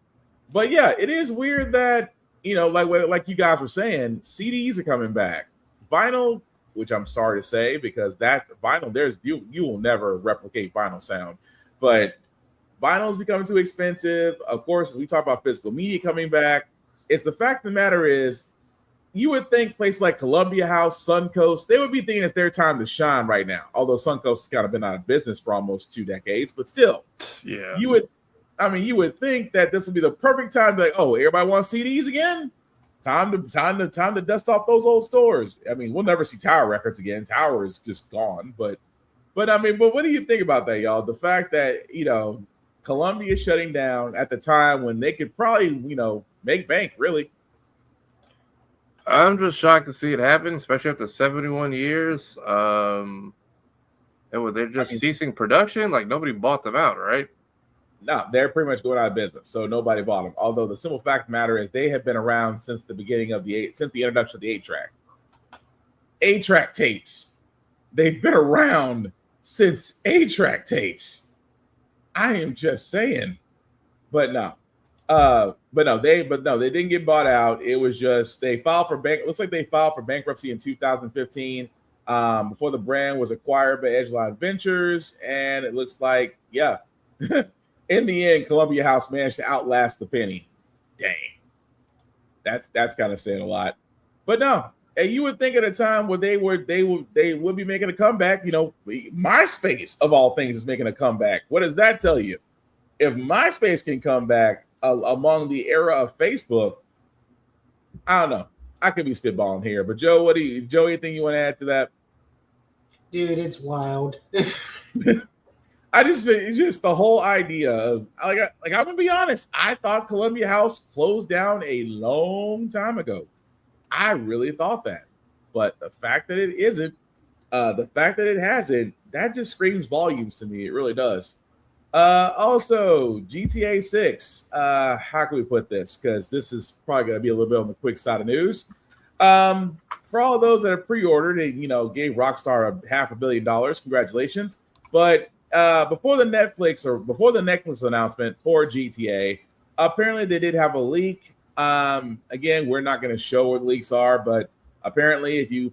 Speaker 1: yeah, it is weird that, like you guys were saying, CDs are coming back. Vinyl, which I'm sorry to say, because that's vinyl, you will never replicate vinyl sound. But vinyl is becoming too expensive. Of course, as we talk about physical media coming back, it's the fact of the matter is, you would think places like Columbia House, Suncoast, they would be thinking it's their time to shine right now. Although Suncoast has kind of been out of business for almost 2 decades, but still,
Speaker 2: yeah,
Speaker 1: you would think that this would be the perfect time to, like, oh, everybody wants CDs again? Time to dust off those old stores. I mean, we'll never see Tower Records again. Tower is just gone. But what do you think about that, y'all? The fact that Columbia is shutting down at the time when they could probably make bank, really.
Speaker 2: I'm just shocked to see it happen, especially after 71 years. And they're just ceasing production. Like, nobody bought them out, right?
Speaker 1: No, they're pretty much going out of business, so nobody bought them. Although the simple fact of the matter is, they have been around since the beginning of since the introduction of the 8-track. 8-track tapes. They've been around since 8-track tapes. I am just saying, but no. They didn't get bought out. It was just they filed for looks like they filed for bankruptcy in 2015 before the brand was acquired by Edgeline Ventures, and it looks like, yeah, in the end, Columbia House managed to outlast the penny. Dang, that's kind of saying a lot. But no, and you would think at a time where they would be making a comeback. MySpace of all things is making a comeback. What does that tell you? If MySpace can come back among the era of Facebook, I don't know. I could be spitballing here, but Joe, anything you want to add to that?
Speaker 3: Dude, it's wild.
Speaker 1: It's just the whole idea of I'm gonna be honest. I thought Columbia House closed down a long time ago. I really thought that, but the fact that it isn't, the fact that it hasn't, that just screams volumes to me. It really does. Also, GTA 6. How can we put this? Because this is probably going to be a little bit on the quick side of news. For all of those that have pre-ordered, they gave Rockstar $500 million. Congratulations! But before the Netflix announcement for GTA, apparently they did have a leak. Again, we're not going to show where the leaks are, but apparently, if you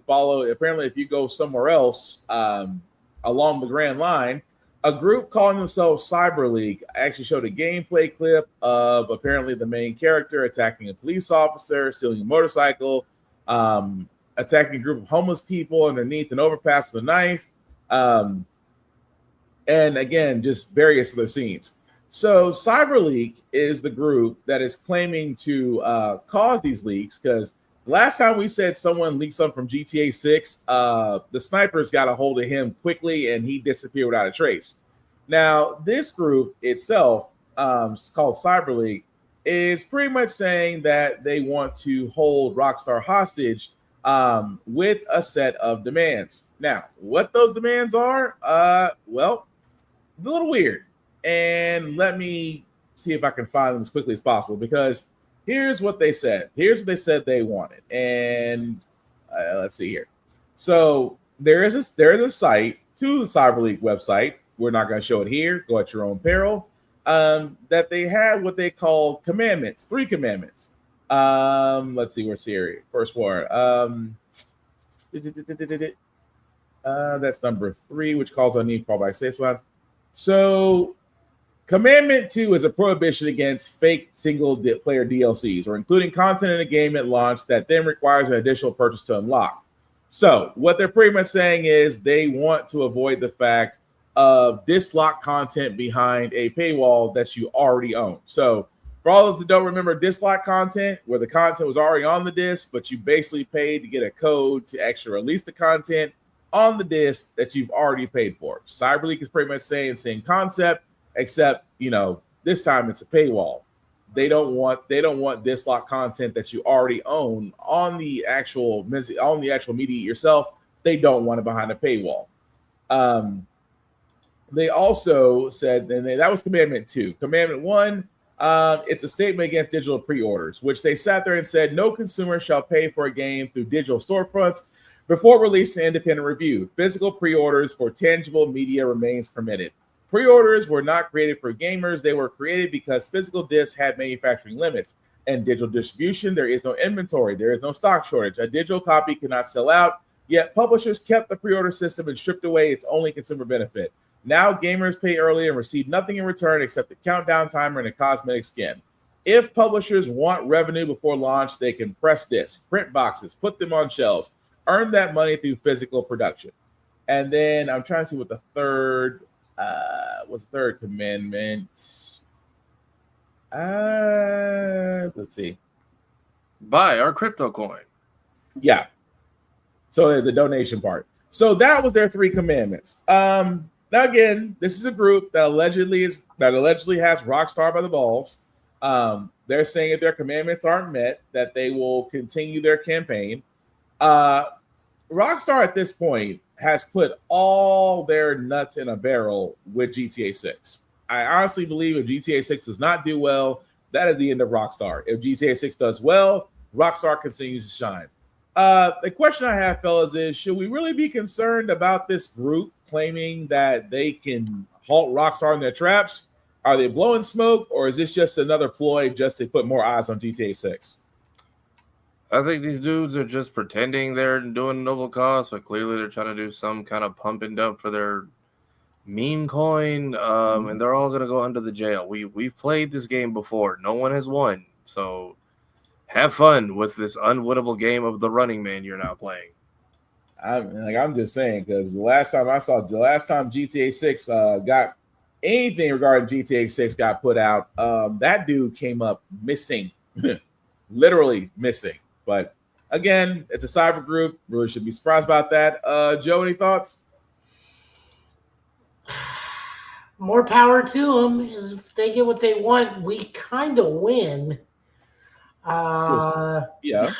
Speaker 1: go somewhere else along the Grand Line, a group calling themselves Cyber League actually showed a gameplay clip of apparently the main character attacking a police officer, stealing a motorcycle, attacking a group of homeless people underneath an overpass with a knife, and again, just various other scenes. So Cyber League is the group that is claiming to cause these leaks, because last time we said someone leaked something from GTA 6, the snipers got a hold of him quickly and he disappeared without a trace. Now, this group itself, it's called Cyber League, is pretty much saying that they want to hold Rockstar hostage with a set of demands. Now, what those demands are, well, a little weird. And let me see if I can find them as quickly as possible, because here's what they said. Here's what they said they wanted. And let's see here. So there is a site to the Cyber League website. We're not going to show it here. Go at your own peril. That they had what they call commandments, 3 commandments. Let's see, where's here? First one. That's number 3, which calls on need for by safe line. So Commandment 2 is a prohibition against fake single-player DLCs or including content in a game at launch that then requires an additional purchase to unlock. So what they're pretty much saying is they want to avoid the fact of dislock content behind a paywall that you already own. So for all those that don't remember dislock content, where the content was already on the disc, but you basically paid to get a code to actually release the content on the disc that you've already paid for. Cyber League is pretty much saying the same concept, except this time it's a paywall. They don't want dislock content that you already own on the actual media yourself. They don't want it behind a paywall. They also said, and that was Commandment 2. Commandment 1, it's a statement against digital pre-orders, which they sat there and said, no consumer shall pay for a game through digital storefronts before releasing an independent review. Physical pre-orders for tangible media remains permitted. Pre-orders were not created for gamers. They were created because physical discs had manufacturing limits. And digital distribution, there is no inventory. There is no stock shortage. A digital copy cannot sell out, yet publishers kept the pre-order system and stripped away its only consumer benefit. Now gamers pay early and receive nothing in return except the countdown timer and a cosmetic skin. If publishers want revenue before launch, they can press discs, print boxes, put them on shelves, earn that money through physical production. And then I'm trying to see what the third commandment. Let's see.
Speaker 2: Buy our crypto coin.
Speaker 1: Yeah. So the donation part. So that was their 3 commandments. Now again, this is a group that allegedly has Rockstar by the balls. They're saying if their commandments aren't met, that they will continue their campaign. Rockstar at this point has put all their nuts in a barrel with GTA 6. I honestly believe if GTA 6 does not do well, that is the end of Rockstar. If GTA 6 does well, Rockstar continues to shine. The question I have, fellas, is should we really be concerned about this group claiming that they can halt Rockstar in their traps? Are they blowing smoke, or is this just another ploy just to put more eyes on GTA 6?
Speaker 2: I think these dudes are just pretending they're doing a noble cause, but clearly they're trying to do some kind of pump and dump for their meme coin, and they're all going to go under the jail. We've played this game before. No one has won, so have fun with this unwinnable game of the Running Man you're now playing.
Speaker 1: I'm just saying, because the last time GTA 6 got anything regarding GTA 6 got put out, that dude came up missing, literally missing. But again, it's a cyber group. Really should be surprised about that. Joe, any thoughts?
Speaker 3: More power to them. If they get what they want, we kind of win.
Speaker 1: Yeah.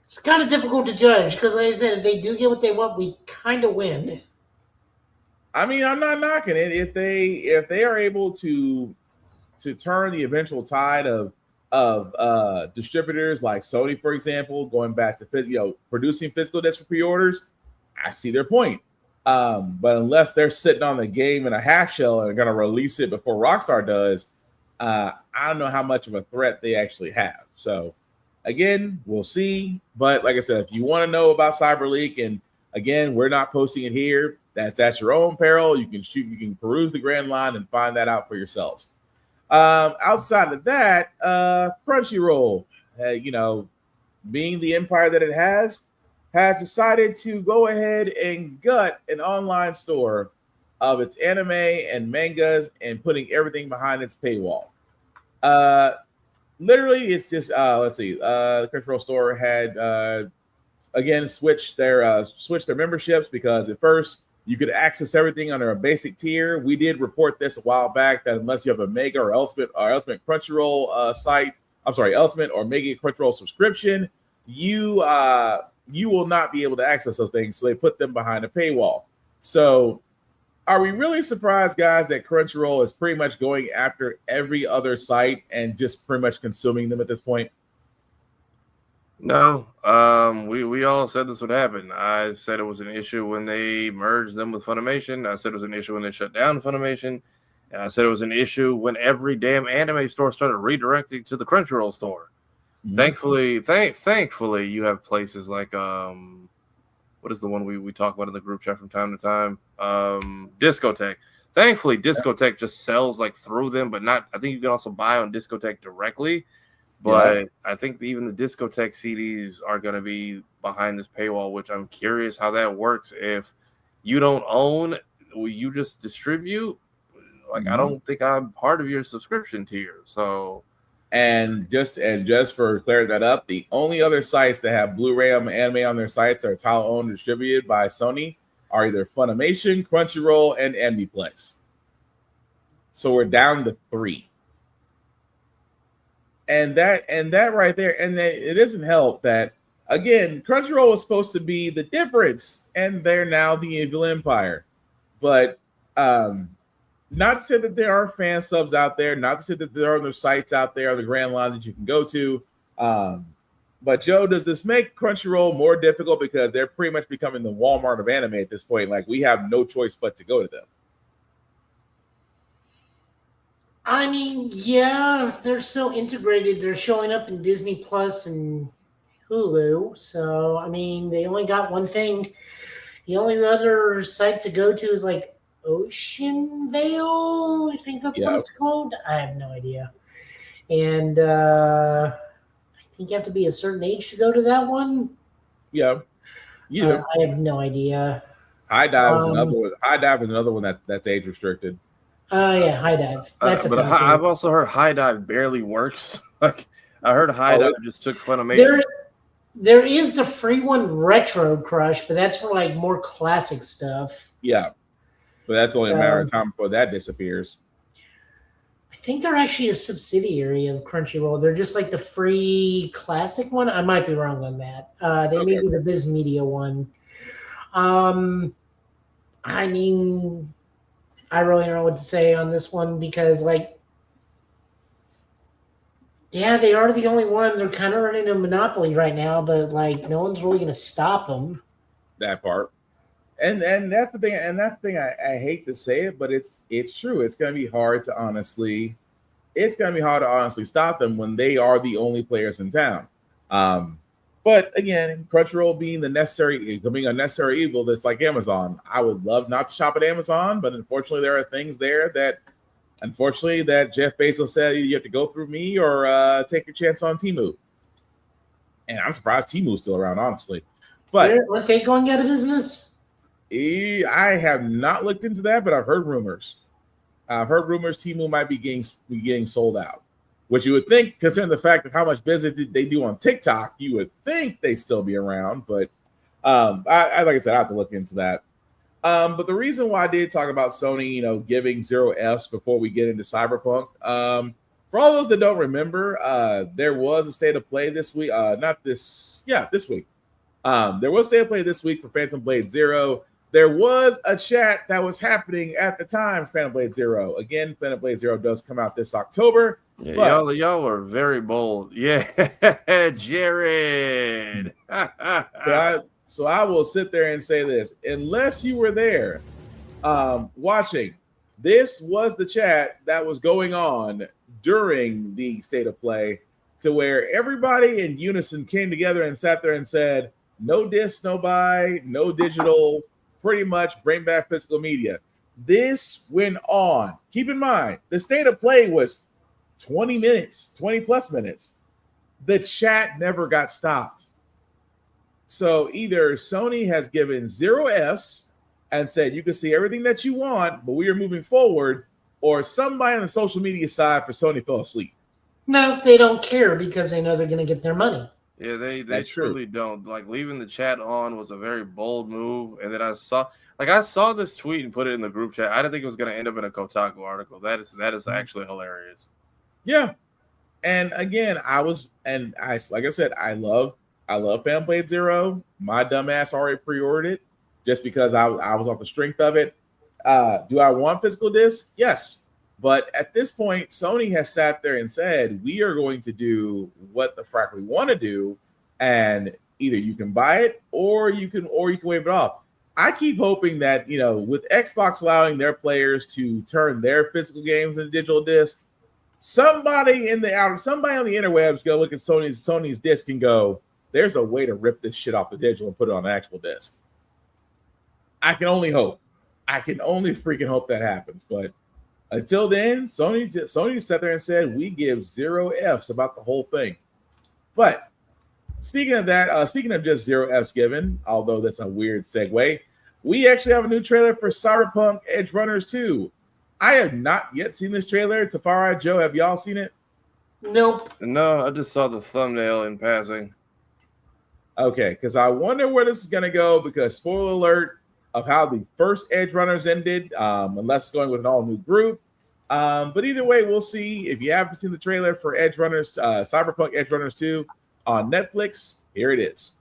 Speaker 3: It's kind of difficult to judge because, like I said, if they do get what they want, we kind of win.
Speaker 1: I mean, I'm not knocking it. If they are able to turn the eventual tide of distributors like Sony, for example, going back to producing physical discs for pre-orders, I see their point. But unless they're sitting on the game in a half shell and are going to release it before Rockstar does, I don't know how much of a threat they actually have. So again, we'll see. But like I said, if you want to know about CyberLeak, and again, we're not posting it here, that's at your own peril. You can peruse the grand line and find that out for yourselves. Outside of that, Crunchyroll, being the empire that it has decided to go ahead and gut an online store of its anime and mangas and putting everything behind its paywall. Literally, it's just the Crunchyroll store had again switched their memberships, because at first you could access everything under a basic tier. We did report this a while back that unless you have a Mega or Ultimate Crunchyroll Ultimate or Mega Crunchyroll subscription, you will not be able to access those things. So they put them behind a paywall. So are we really surprised, guys, that Crunchyroll is pretty much going after every other site and just pretty much consuming them at this point?
Speaker 2: No, we all said this would happen. I said it was an issue when they merged them with Funimation. I said it was an issue when they shut down Funimation. And I said it was an issue when every damn anime store started redirecting to the Crunchyroll store. Mm-hmm. Thankfully, you have places like what is the one we talk about in the group chat from time to time? Discotheque. Thankfully, Discotheque just sells like through them, but not. I think you can also buy on Discotheque directly. But I think even the Discotheque CDs are going to be behind this paywall, which I'm curious how that works. If you don't own, will you just distribute? Like, I don't think I'm part of your subscription tier. So,
Speaker 1: and just for clearing that up, the only other sites that have Blu-ray anime on their sites that are title owned and distributed by Sony are either Funimation, Crunchyroll, and Amniplex. So we're down to 3. And that right there, and it doesn't help that, again, Crunchyroll was supposed to be the difference, and they're now the evil empire. But not to say that there are fan subs out there, not to say that there are other sites out there, the grand line that you can go to. But Joe, does this make Crunchyroll more difficult because they're pretty much becoming the Walmart of anime at this point? Like, we have no choice but to go to them.
Speaker 3: I mean, yeah, they're so integrated. They're showing up in Disney Plus and Hulu. So, I mean, they only got one thing. The only other site to go to is like Ocean Vale. I think that's what it's called. I have no idea. And I think you have to be a certain age to go to that one.
Speaker 1: Yeah.
Speaker 3: I have no idea.
Speaker 1: High Dive is another one. High Dive is another one that's age restricted.
Speaker 3: Yeah, High Dive. That's
Speaker 2: but I've also heard High Dive barely works. Like, I heard High Dive just took Funimation.
Speaker 3: There is the free one, Retro Crush, but that's for like more classic stuff.
Speaker 1: Yeah, but that's only a matter of time before that disappears.
Speaker 3: I think they're actually a subsidiary of Crunchyroll. They're just like the free classic one. I might be wrong on that. They may be the Viz Media one. I mean, I really don't know what to say on this one because, like, yeah, they are the only one. They're kind of running a monopoly right now, but like, no one's really going to stop them.
Speaker 1: That part, and that's the thing. And that's the thing. I hate to say it, but it's true. It's going to be hard to honestly stop them when they are the only players in town. But again, Crunchyroll being a necessary evil, that's like Amazon. I would love not to shop at Amazon, but unfortunately, there are things there that Jeff Bezos said you have to go through me or take your chance on Temu. And I'm surprised Temu's still around, honestly. But
Speaker 3: are they going out of business?
Speaker 1: I have not looked into that, but I've heard rumors. Temu might be getting sold out. Which you would think, considering the fact of how much business they do on TikTok, you would think they'd still be around. But I like I said, I have to look into that. But the reason why I did talk about Sony, giving 0 Fs before we get into Cyberpunk, for all those that don't remember, there was a state of play this week. This week. There was a state of play this week for Phantom Blade 0. There was a chat that was happening at the time, Phantom Blade 0. Again, Phantom Blade 0 does come out this October.
Speaker 2: Yeah,
Speaker 1: But,
Speaker 2: y'all are very bold. Yeah, Jared.
Speaker 1: so I will sit there and say this: unless you were there, watching, this was the chat that was going on during the state of play, to where everybody in unison came together and sat there and said, "No disc, no buy, no digital. Pretty much bring back physical media." This went on. Keep in mind, the state of play was 20 minutes, 20 plus minutes. The chat never got stopped. So either Sony has given 0 Fs and said you can see everything that you want, but we are moving forward, or somebody on the social media side for Sony fell asleep.
Speaker 3: No, they don't care because they know they're going to get their money.
Speaker 2: Yeah, they
Speaker 1: That's true.
Speaker 2: truly don't. Like, leaving the chat on was a very bold move. And then I saw this tweet and put it in the group chat. I didn't think it was going to end up in a Kotaku article. That is actually hilarious.
Speaker 1: Yeah. And again, like I said, I love Fanblade Zero. My dumbass already pre-ordered it just because I was off the strength of it. Do I want physical discs? Yes. But at this point, Sony has sat there and said, we are going to do what the frack we want to do, and either you can buy it or you can waive it off. I keep hoping that, with Xbox allowing their players to turn their physical games into digital disc, somebody on the interwebs go look at Sony's disc and go, there's a way to rip this shit off the digital and put it on an actual disc. I can only hope. I can only freaking hope that happens. But until then, Sony sat there and said, we give 0 Fs about the whole thing. But speaking of that, speaking of just 0 Fs given, although that's a weird segue, we actually have a new trailer for Cyberpunk Edge Runners 2. I have not yet seen this trailer. Tafari, Joe, have y'all seen it?
Speaker 3: Nope.
Speaker 2: No, I just saw the thumbnail in passing.
Speaker 1: Okay, because I wonder where this is going to go, because spoiler alert of how the first Edge Runners ended, unless it's going with an all-new group. But either way, we'll see. If you haven't seen the trailer for Edge Runners, Cyberpunk Edge Runners 2 on Netflix, here it is.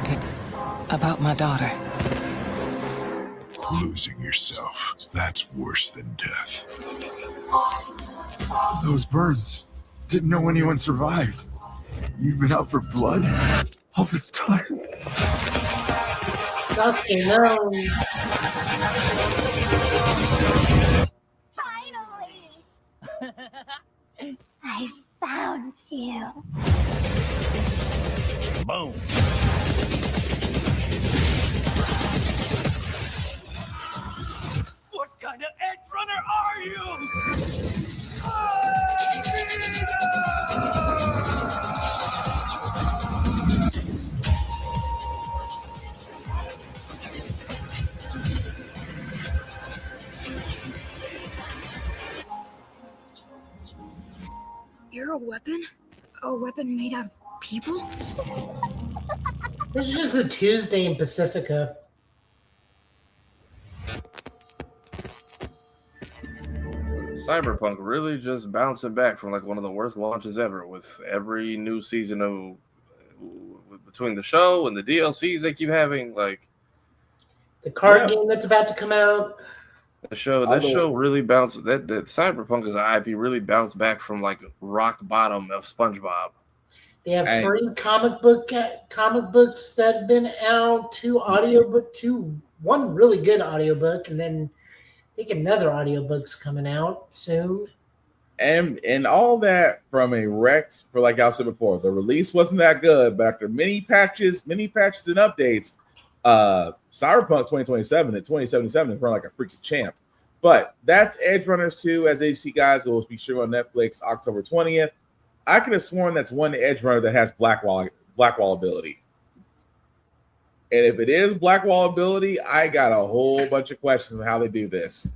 Speaker 18: It's about my daughter.
Speaker 12: Losing yourself, that's worse than death. Those burns. Didn't know anyone survived. You've been out for blood all this time.
Speaker 3: Okay, no.
Speaker 8: Finally! I found you.
Speaker 12: Boom.
Speaker 5: What kind of edge runner are you?
Speaker 8: You're a weapon? A weapon made out of people?
Speaker 3: This is just a Tuesday in Pacifica.
Speaker 2: Cyberpunk really just bouncing back from like one of the worst launches ever, with every new season of between the show and the DLCs they keep having. Like
Speaker 3: the card game that's about to come out.
Speaker 2: That show really bounced. That Cyberpunk as an IP really bounced back from like rock bottom of SpongeBob.
Speaker 3: They have 3 comic books that have been out, 2 audiobook, 1 really good audiobook, and then I think another audiobook's coming out soon.
Speaker 1: And all that from a wreck, for like I said before, the release wasn't that good, but after many patches and updates, Cyberpunk 2027 and 2077 is running like a freaking champ. But that's Edge Runners 2, as HC guys, it will be streaming on Netflix October 20th. I could have sworn that's one Edge Runner that has Blackwall ability. And if it is Blackwall ability, I got a whole bunch of questions on how they do this.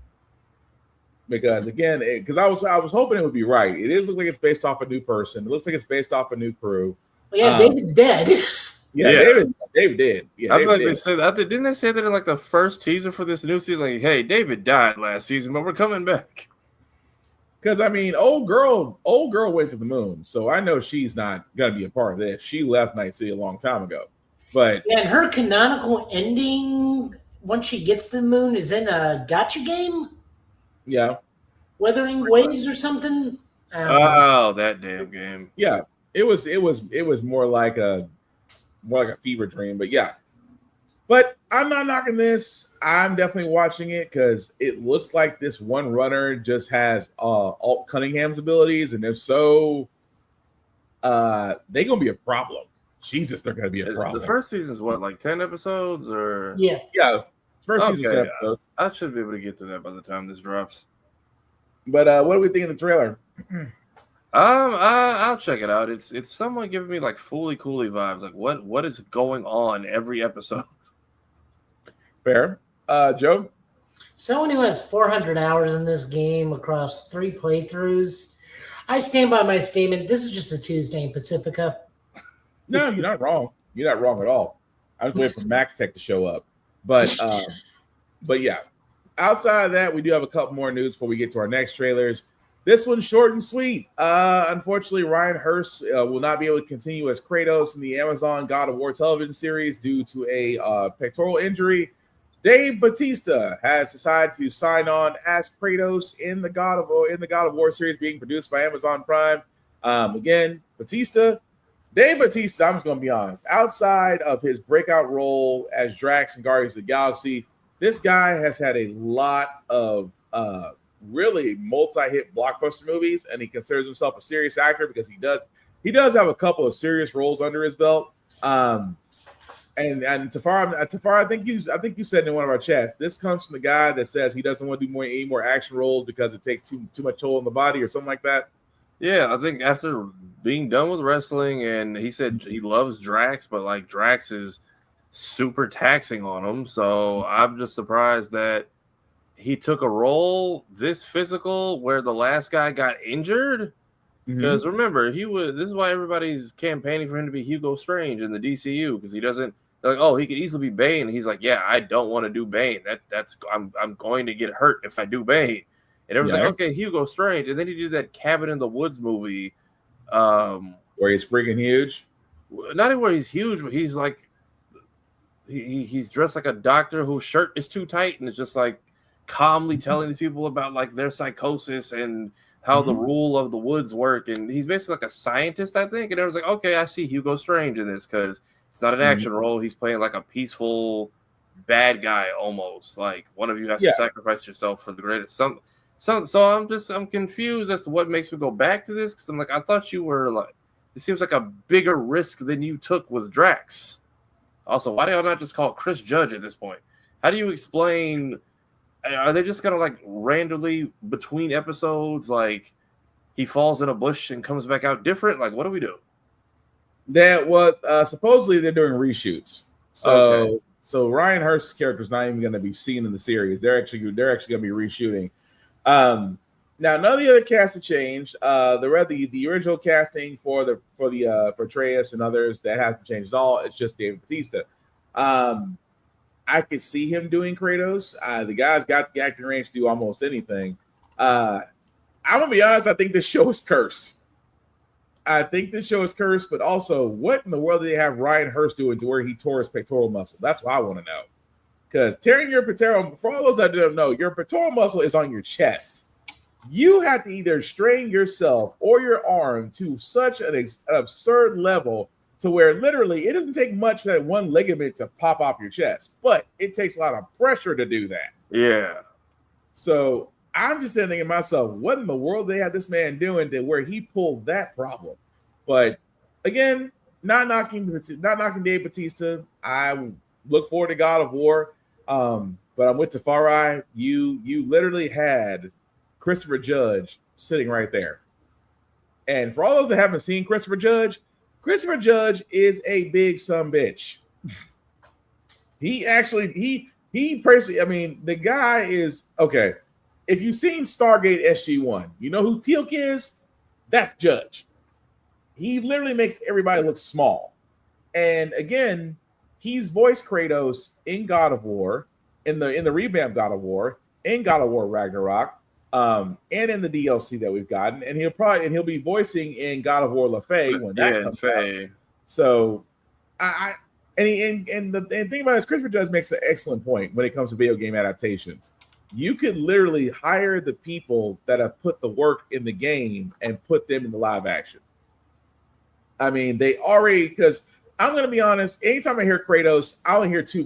Speaker 1: Because again, because I was hoping it would be right. It is look like it's based off a new person. It looks like it's based off a new crew.
Speaker 3: Well, yeah, David's dead.
Speaker 1: David did. Yeah,
Speaker 2: I feel like they said that. Didn't they say that in like the first teaser for this new season? Like, hey, David died last season, but we're coming back.
Speaker 1: Because I mean, old girl went to the moon, so I know she's not gonna be a part of this. She left Night City a long time ago. But
Speaker 3: yeah, and her canonical ending once she gets to the moon is in a gotcha game,
Speaker 1: yeah,
Speaker 3: Wuthering Waves or something. I don't know.
Speaker 2: Oh, that damn game.
Speaker 1: yeah, it was more like a fever dream. But yeah, but I'm not knocking this. I'm definitely watching it because it looks like this one runner just has Alt Cunningham's abilities, and if so, they're gonna be a problem. Jesus, they're gonna be a problem.
Speaker 2: The first season's what, like 10 episodes or?
Speaker 3: Yeah.
Speaker 1: First season 10 episodes.
Speaker 2: I should be able to get to that by the time this drops.
Speaker 1: But what do we think of the trailer?
Speaker 2: I'll check it out. It's somewhat giving me like Fooly Cooly vibes. Like what is going on every episode?
Speaker 1: Fair. Joe?
Speaker 3: Someone who has 400 hours in this game across 3 playthroughs, I stand by my statement. This is just a Tuesday in Pacifica.
Speaker 1: No, you're not wrong. You're not wrong at all. I was waiting for Max Tech to show up. But yeah. Outside of that, we do have a couple more news before we get to our next trailers. This one's short and sweet. Unfortunately, Ryan Hurst will not be able to continue as Kratos in the Amazon God of War television series due to a pectoral injury. Dave Bautista has decided to sign on as Kratos in the God of War series being produced by Amazon Prime. Again, Dave Bautista, I'm just going to be honest, outside of his breakout role as Drax in Guardians of the Galaxy, this guy has had a lot of really multi-hit blockbuster movies, and he considers himself a serious actor because he does have a couple of serious roles under his belt. And Tafara, I think you said in one of our chats, this comes from the guy that says he doesn't want to do any more action roles because it takes too much toll on the body or something like that.
Speaker 2: Yeah, I think after being done with wrestling, and he said he loves Drax, but like Drax is super taxing on him. So I'm just surprised that he took a role this physical where the last guy got injured. Because remember, this is why everybody's campaigning for him to be Hugo Strange in the DCU, because he doesn't. They're like, oh, he could easily be Bane. And he's like, yeah, I don't want to do Bane. I'm going to get hurt if I do Bane. And everyone's like, okay, Hugo Strange. And then he did that Cabin in the Woods movie.
Speaker 1: Where he's freaking huge?
Speaker 2: Not even where he's huge, but he's like, he's dressed like a doctor whose shirt is too tight and it's just like calmly telling these people about like their psychosis and how the rule of the woods work. And he's basically like a scientist, I think. And everyone's like, okay, I see Hugo Strange in this because it's not an action role. He's playing like a peaceful bad guy almost. Like one of you has to sacrifice yourself for the greatest. So I'm confused as to what makes me go back to this, because I'm like, I thought you were like, it seems like a bigger risk than you took with Drax. Also, why do y'all not just call Chris Judge at this point? How do you explain? Are they just gonna like randomly between episodes, like he falls in a bush and comes back out different? Like, what do we do?
Speaker 1: That what supposedly they're doing reshoots. So Ryan Hurst's character is not even going to be seen in the series. They're actually going to be reshooting. Now none of the other casts have changed. The original casting for Atreus and others, that hasn't changed at all. It's just Dave Bautista. I could see him doing Kratos. The guy's got the acting range to do almost anything. I'm gonna be honest. I think this show is cursed. But also, what in the world did they have Ryan Hurst doing to where he tore his pectoral muscle? That's what I want to know. Because tearing your pectoral, for all those that don't know, your pectoral muscle is on your chest. You have to either strain yourself or your arm to such an absurd level to where literally it doesn't take much for that one ligament to pop off your chest, but it takes a lot of pressure to do that.
Speaker 2: Yeah.
Speaker 1: So I'm just thinking to myself, what in the world they had this man doing to where he pulled that problem? But again, not knocking Dave Bautista. I look forward to God of War. But I'm with Tafari. You literally had Christopher Judge sitting right there. And for all those that haven't seen Christopher Judge is a big sumbitch. He personally, I mean, the guy is okay. If you've seen Stargate SG-1, you know who Teal'c is? That's Judge. He literally makes everybody look small. And again, he's voiced Kratos in God of War, in the revamped God of War, in God of War Ragnarok, and in the DLC that we've gotten. And he'll be voicing in God of War Le Fay when that comes out. So And the thing about it is Christopher Judge makes an excellent point when it comes to video game adaptations. You could literally hire the people that have put the work in the game and put them in the live action. I mean, they already, because I'm going to be honest, anytime I hear Kratos, I only hear two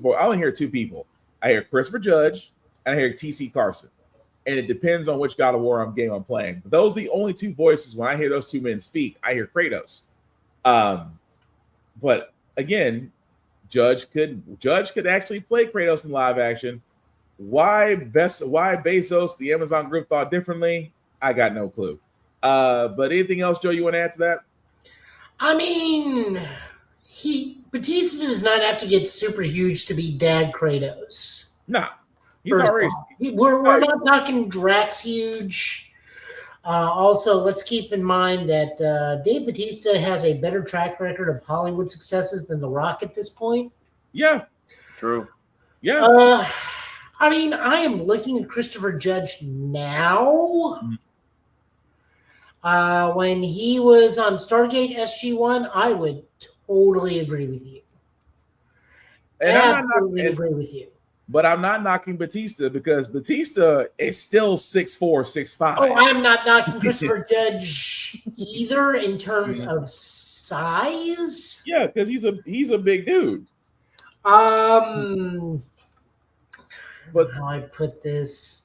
Speaker 1: people. I hear Christopher Judge and I hear TC Carson. And it depends on which God of War game I'm playing. But those are the only two voices. When I hear those two men speak, I hear Kratos. But again, Judge could actually play Kratos in live action. Why Bezos, the Amazon group, thought differently, I got no clue. But anything else, Joe, you want to add to that?
Speaker 3: I mean, Batista does not have to get super huge to be Dad Kratos.
Speaker 1: Nah, he's already.
Speaker 3: We're not talking Drax huge. Also, let's keep in mind that Dave Batista has a better track record of Hollywood successes than The Rock at this point.
Speaker 1: Yeah,
Speaker 2: true.
Speaker 1: Yeah.
Speaker 3: I mean, I am looking at Christopher Judge now. When he was on Stargate SG-1, I would totally agree with you.
Speaker 1: And
Speaker 3: absolutely agree with you.
Speaker 1: But I'm not knocking Batista because Batista is still 6'4", 6'5".
Speaker 3: Oh, I'm not knocking Christopher Judge either in terms of size.
Speaker 1: Yeah, because he's a big dude.
Speaker 3: But how I put this,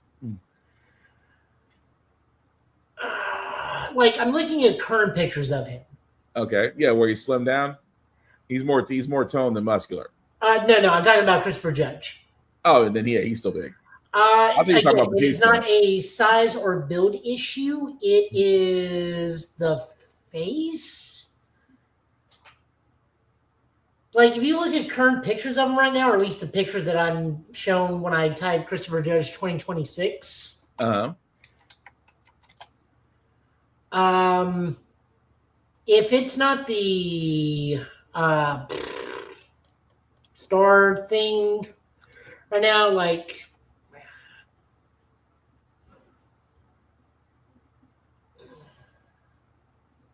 Speaker 3: like I'm looking at current pictures of him.
Speaker 1: Okay, yeah, where he's slimmed down. He's more toned than muscular.
Speaker 3: No, I'm talking about Christopher Judge.
Speaker 1: Oh, and then he's still big.
Speaker 3: I
Speaker 1: think you're talking about
Speaker 3: it is
Speaker 1: Batista.
Speaker 3: not a size or build issue. It is the face. Like, if you look at current pictures of him right now, or at least the pictures that I'm shown when I type Christopher Judge 2026. If it's not the star thing right now, like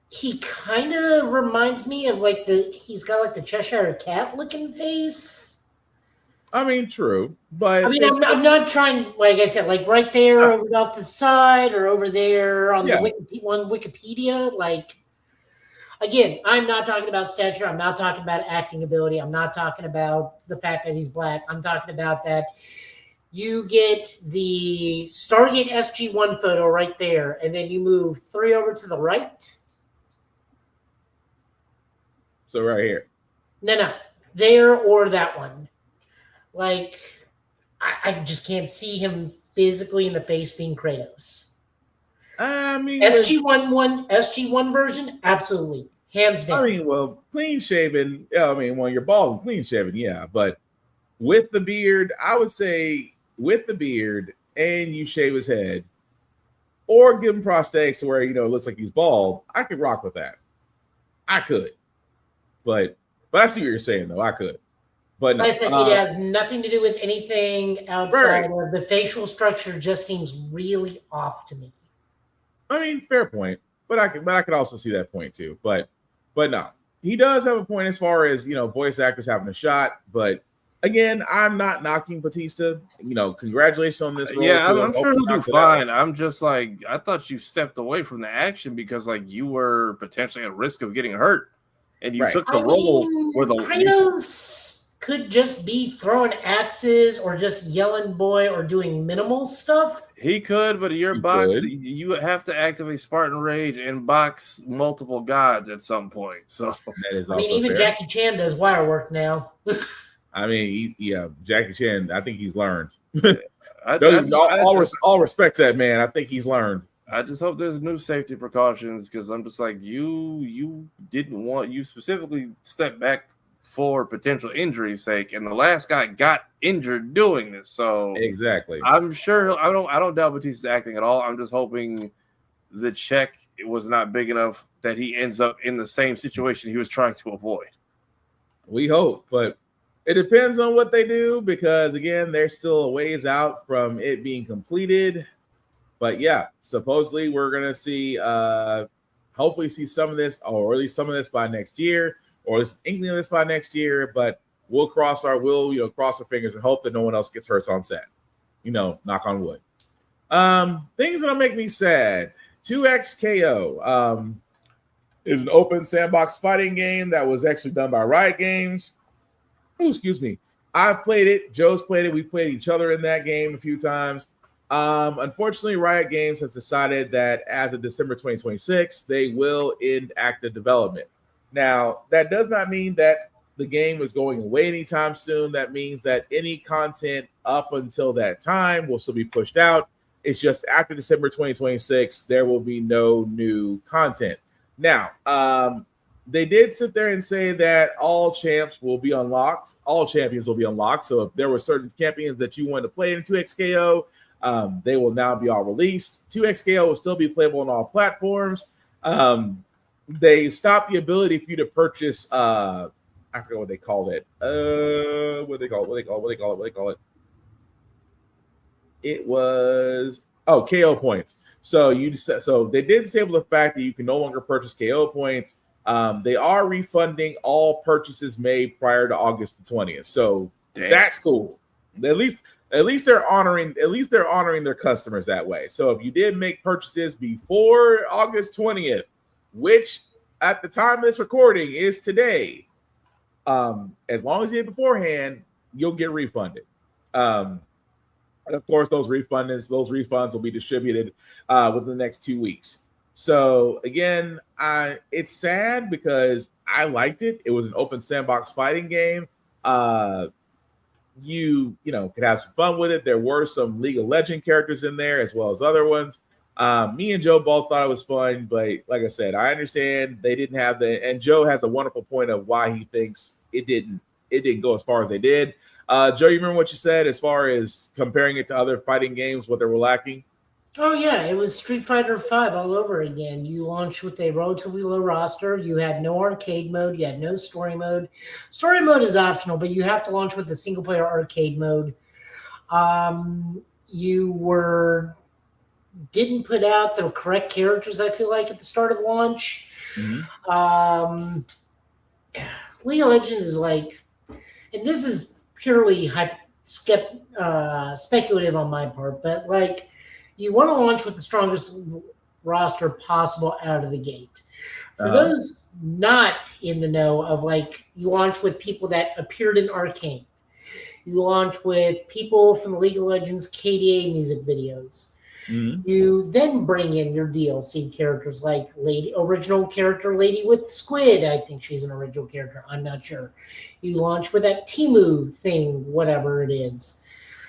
Speaker 3: he kind of reminds me of like he's got like the Cheshire Cat looking face.
Speaker 1: I mean, true, but
Speaker 3: I mean, I'm not trying, like I said, like right there over off the side or over there on the Wikipedia. Like, again, I'm not talking about stature. I'm not talking about acting ability. I'm not talking about the fact that he's black. I'm talking about that you get the Stargate SG-1 photo right there, and then you move 3 over to the right.
Speaker 1: So right here.
Speaker 3: No, there or that one. Like, I just can't see him physically in the face being Kratos.
Speaker 1: I mean,
Speaker 3: SG-1 version, absolutely, hands down.
Speaker 1: I mean, well, clean shaven. I mean, when you're bald and clean shaven, yeah, but with the beard, I would say with the beard and you shave his head, or give him prosthetics to where it looks like he's bald. I could rock with that. I could, but I see what you're saying though. I could. But
Speaker 3: like I said, it has nothing to do with anything outside of the facial structure. Just seems really off to me.
Speaker 1: I mean, fair point. But I could also see that point too. But no, he does have a point as far as voice actors having a shot. But again, I'm not knocking Batista. Congratulations on this role.
Speaker 2: Yeah, I'm sure he'll do fine. I'm just like, I thought you stepped away from the action because like you were potentially at risk of getting hurt, and you took the role where the
Speaker 3: Kratos could just be throwing axes or just yelling boy or doing minimal stuff.
Speaker 2: He could, but your box, you have to activate Spartan Rage and box multiple gods at some point. So
Speaker 1: that is
Speaker 3: I mean, even fair. Jackie Chan does wire work now.
Speaker 1: I mean, Jackie Chan, I think he's learned. All respect to that man. I think he's learned.
Speaker 2: I just hope there's new safety precautions because I'm just like, you specifically stepped back for potential injury's sake, and the last guy got injured doing this. So
Speaker 1: exactly,
Speaker 2: I'm sure I don't doubt Batista's acting at all. I'm just hoping the check was not big enough that he ends up in the same situation he was trying to avoid.
Speaker 1: We hope, but it depends on what they do because again, they're still a ways out from it being completed. But yeah, supposedly we're gonna see, hopefully see some of this, or at least some of this by next year. Or at least inkling of this by next year, but we'll cross our fingers and hope that no one else gets hurt on set. Knock on wood. Things that'll make me sad. 2XKO is an open sandbox fighting game that was actually done by Riot Games. Oh, excuse me. I've played it. Joe's played it. We played each other in that game a few times. Unfortunately, Riot Games has decided that as of December 2026, they will end active development. Now, that does not mean that the game is going away anytime soon. That means that any content up until that time will still be pushed out. It's just after December 2026, there will be no new content. Now, they did sit there and say that all champs will be unlocked. All champions will be unlocked. So if there were certain champions that you wanted to play in 2XKO, they will now be all released. 2XKO will still be playable on all platforms. They stopped the ability for you to purchase. I forget what they called it. What they call it? It was KO points. So they did disable the fact that you can no longer purchase KO points. They are refunding all purchases made prior to August the 20th. So that's cool. At least they're honoring their customers that way. So if you did make purchases before August 20th, which at the time of this recording is today, as long as you did beforehand, you'll get refunded. And of course, those refunds will be distributed within the next 2 weeks. So again, it's sad because I liked it. It was an open sandbox fighting game. You could have some fun with it. There were some League of Legends characters in there as well as other ones. Me and Joe both thought it was fun, but like I said, I understand they didn't have and Joe has a wonderful point of why he thinks it didn't go as far as they did. Joe, you remember what you said as far as comparing it to other fighting games, what they were lacking?
Speaker 3: Oh, yeah. It was Street Fighter V all over again. You launched with a relatively low roster. You had no arcade mode. You had no story mode. Story mode is optional, but you have to launch with a single-player arcade mode. You didn't put out the correct characters, I feel like, at the start of launch. Mm-hmm. League of Legends is like, and this is purely speculative on my part, but like, you want to launch with the strongest roster possible out of the gate. For those not in the know of, like, you launch with people that appeared in Arcane. You launch with people from the League of Legends KDA music videos. Mm-hmm. You then bring in your DLC characters like original character Lady with Squid. I think she's an original character. I'm not sure. You launch with that Temu thing, whatever it is.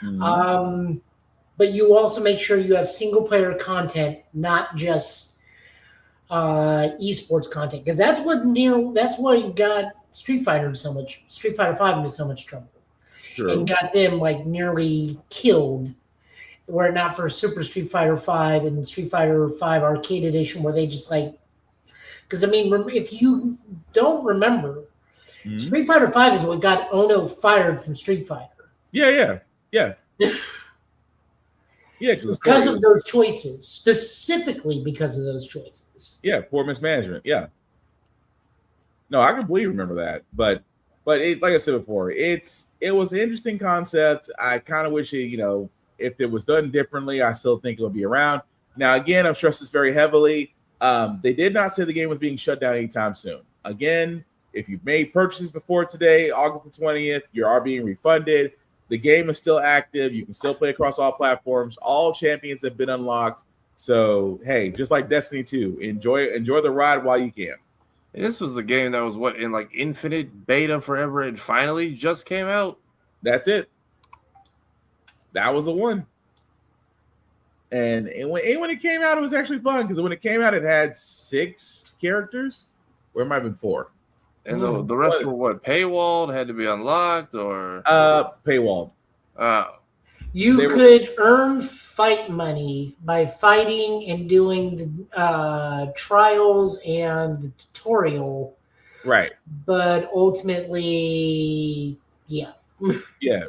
Speaker 3: Mm-hmm. But you also make sure you have single-player content, not just esports content, because that's what got Street Fighter V into so much trouble. True. And got them like nearly killed. Were it not for Super Street Fighter V and Street Fighter V Arcade Edition, where they just like, because I mean, if you don't remember, mm-hmm. Street Fighter V is what got Ono fired from Street Fighter.
Speaker 1: Yeah. Yeah,
Speaker 3: because of those choices, specifically because of those choices.
Speaker 1: Yeah, poor mismanagement. Yeah. No, I completely remember that. But it, like I said before, it was an interesting concept. I kind of wish it, if it was done differently, I still think it'll be around. Now, again, I'm stressing this very heavily. They did not say the game was being shut down anytime soon. Again, if you've made purchases before today, August the 20th, you are being refunded. The game is still active. You can still play across all platforms. All champions have been unlocked. So, hey, just like Destiny 2, enjoy the ride while you can.
Speaker 2: And this was the game that was in like infinite beta forever and finally just came out.
Speaker 1: That's it. That was the one. And when it came out, it was actually fun because when it came out, it had 6 characters. Or it might have been 4.
Speaker 2: And the rest were what? Paywalled? Had to be unlocked or?
Speaker 1: Paywalled.
Speaker 3: You could earn fight money by fighting and doing the trials and the tutorial.
Speaker 1: Right.
Speaker 3: But ultimately, yeah.
Speaker 1: Yeah.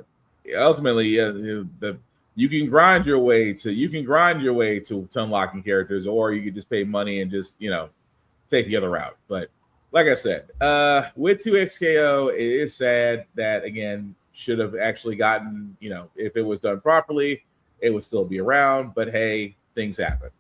Speaker 1: Ultimately, you can grind your way to unlocking characters, or you could just pay money and just take the other route. But like I said, with 2XKO, it is sad that, again, should have actually gotten, if it was done properly, it would still be around. But hey, things happen.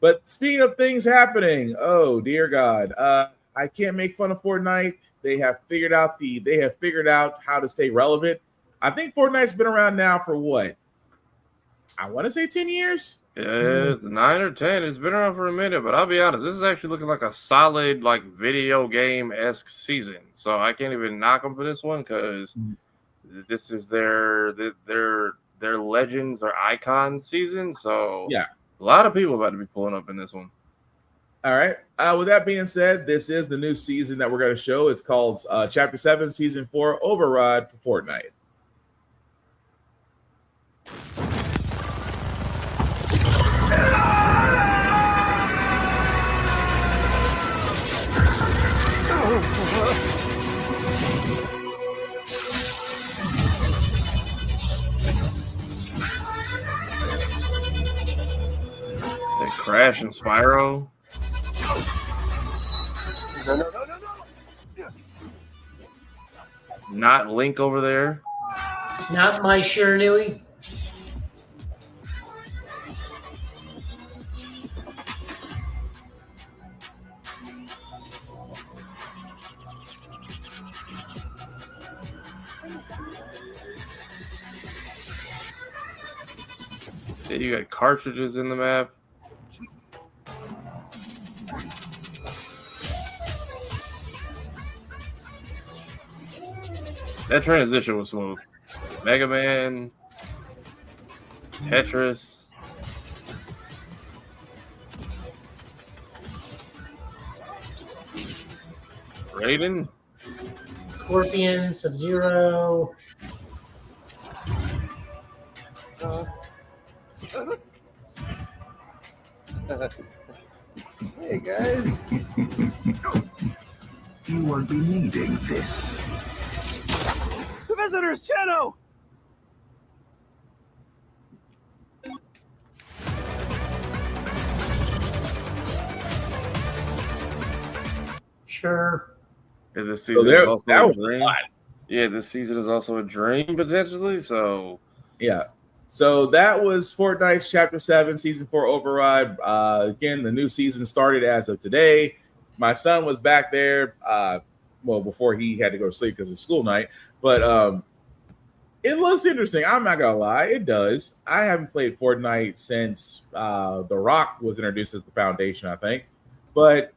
Speaker 1: But speaking of things happening, oh dear God, I can't make fun of Fortnite. They have figured out how to stay relevant. I think Fortnite's been around now for what? I want to say 10 years.
Speaker 2: Yeah, it's 9 or 10. It's been around for a minute, but I'll be honest, this is actually looking like a solid, like, video game-esque season. So I can't even knock them for this one because this is their legends or icons season. So
Speaker 1: yeah,
Speaker 2: a lot of people about to be pulling up in this one.
Speaker 1: All right. With that being said, this is the new season that we're going to show. It's called Chapter 7, Season 4, Override for Fortnite.
Speaker 2: They Crash and Spyro.
Speaker 16: No.
Speaker 2: Not Link over there.
Speaker 3: Not my Shiranui.
Speaker 2: Yeah, you got cartridges in the map. That transition was smooth. Mega Man, Tetris. Raiden.
Speaker 3: Scorpion, Sub-Zero.
Speaker 16: Hey guys.
Speaker 12: You won't be needing this.
Speaker 16: The visitor's channel.
Speaker 3: Sure.
Speaker 2: Yeah, this season is also a dream. Yeah, this season is also a dream potentially. So
Speaker 1: yeah. So that was Fortnite's Chapter 7, Season 4 Override. Again, the new season started as of today. My son was back there, before he had to go to sleep because it's school night. But it looks interesting. I'm not going to lie. It does. I haven't played Fortnite since The Rock was introduced as the foundation, I think. But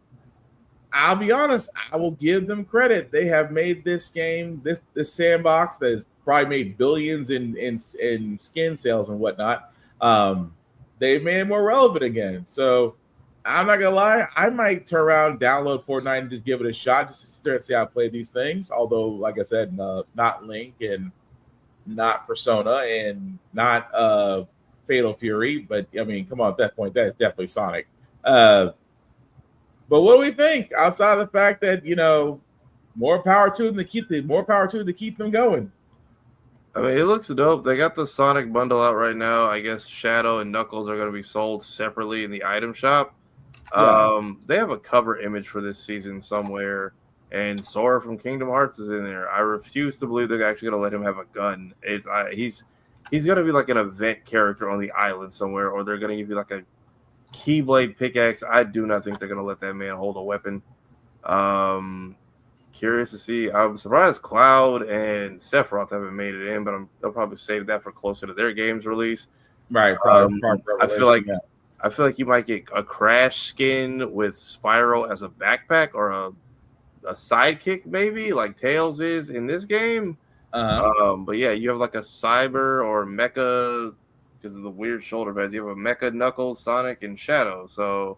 Speaker 1: I'll be honest, I will give them credit. They have made this game, this sandbox that has probably made billions in skin sales and whatnot. They've made it more relevant again. So I'm not gonna lie, I might turn around, download Fortnite, and just give it a shot, just to see how I play these things. Although, like I said, not Link and not Persona and not Fatal Fury. But I mean, come on, at that point, that is definitely Sonic. But what do we think? Outside of the fact that more power to them to keep them going.
Speaker 2: I mean, it looks dope. They got the Sonic bundle out right now. I guess Shadow and Knuckles are going to be sold separately in the item shop.
Speaker 1: Yeah.
Speaker 2: They have a cover image for this season somewhere, and Sora from Kingdom Hearts is in there. I refuse to believe they're actually going to let him have a gun. He's going to be like an event character on the island somewhere, or they're going to give you like a Keyblade pickaxe. I do not think they're going to let that man hold a weapon. Curious to see. I'm surprised Cloud and Sephiroth haven't made it in, but they'll probably save that for closer to their game's release.
Speaker 1: Right.
Speaker 2: I feel like you might get a Crash skin with Spyro as a backpack or a sidekick, maybe like Tails is in this game. But yeah, you have like a Cyber or Mecha because of the weird shoulder pads. You have a Mecha, Knuckles, Sonic, and Shadow. So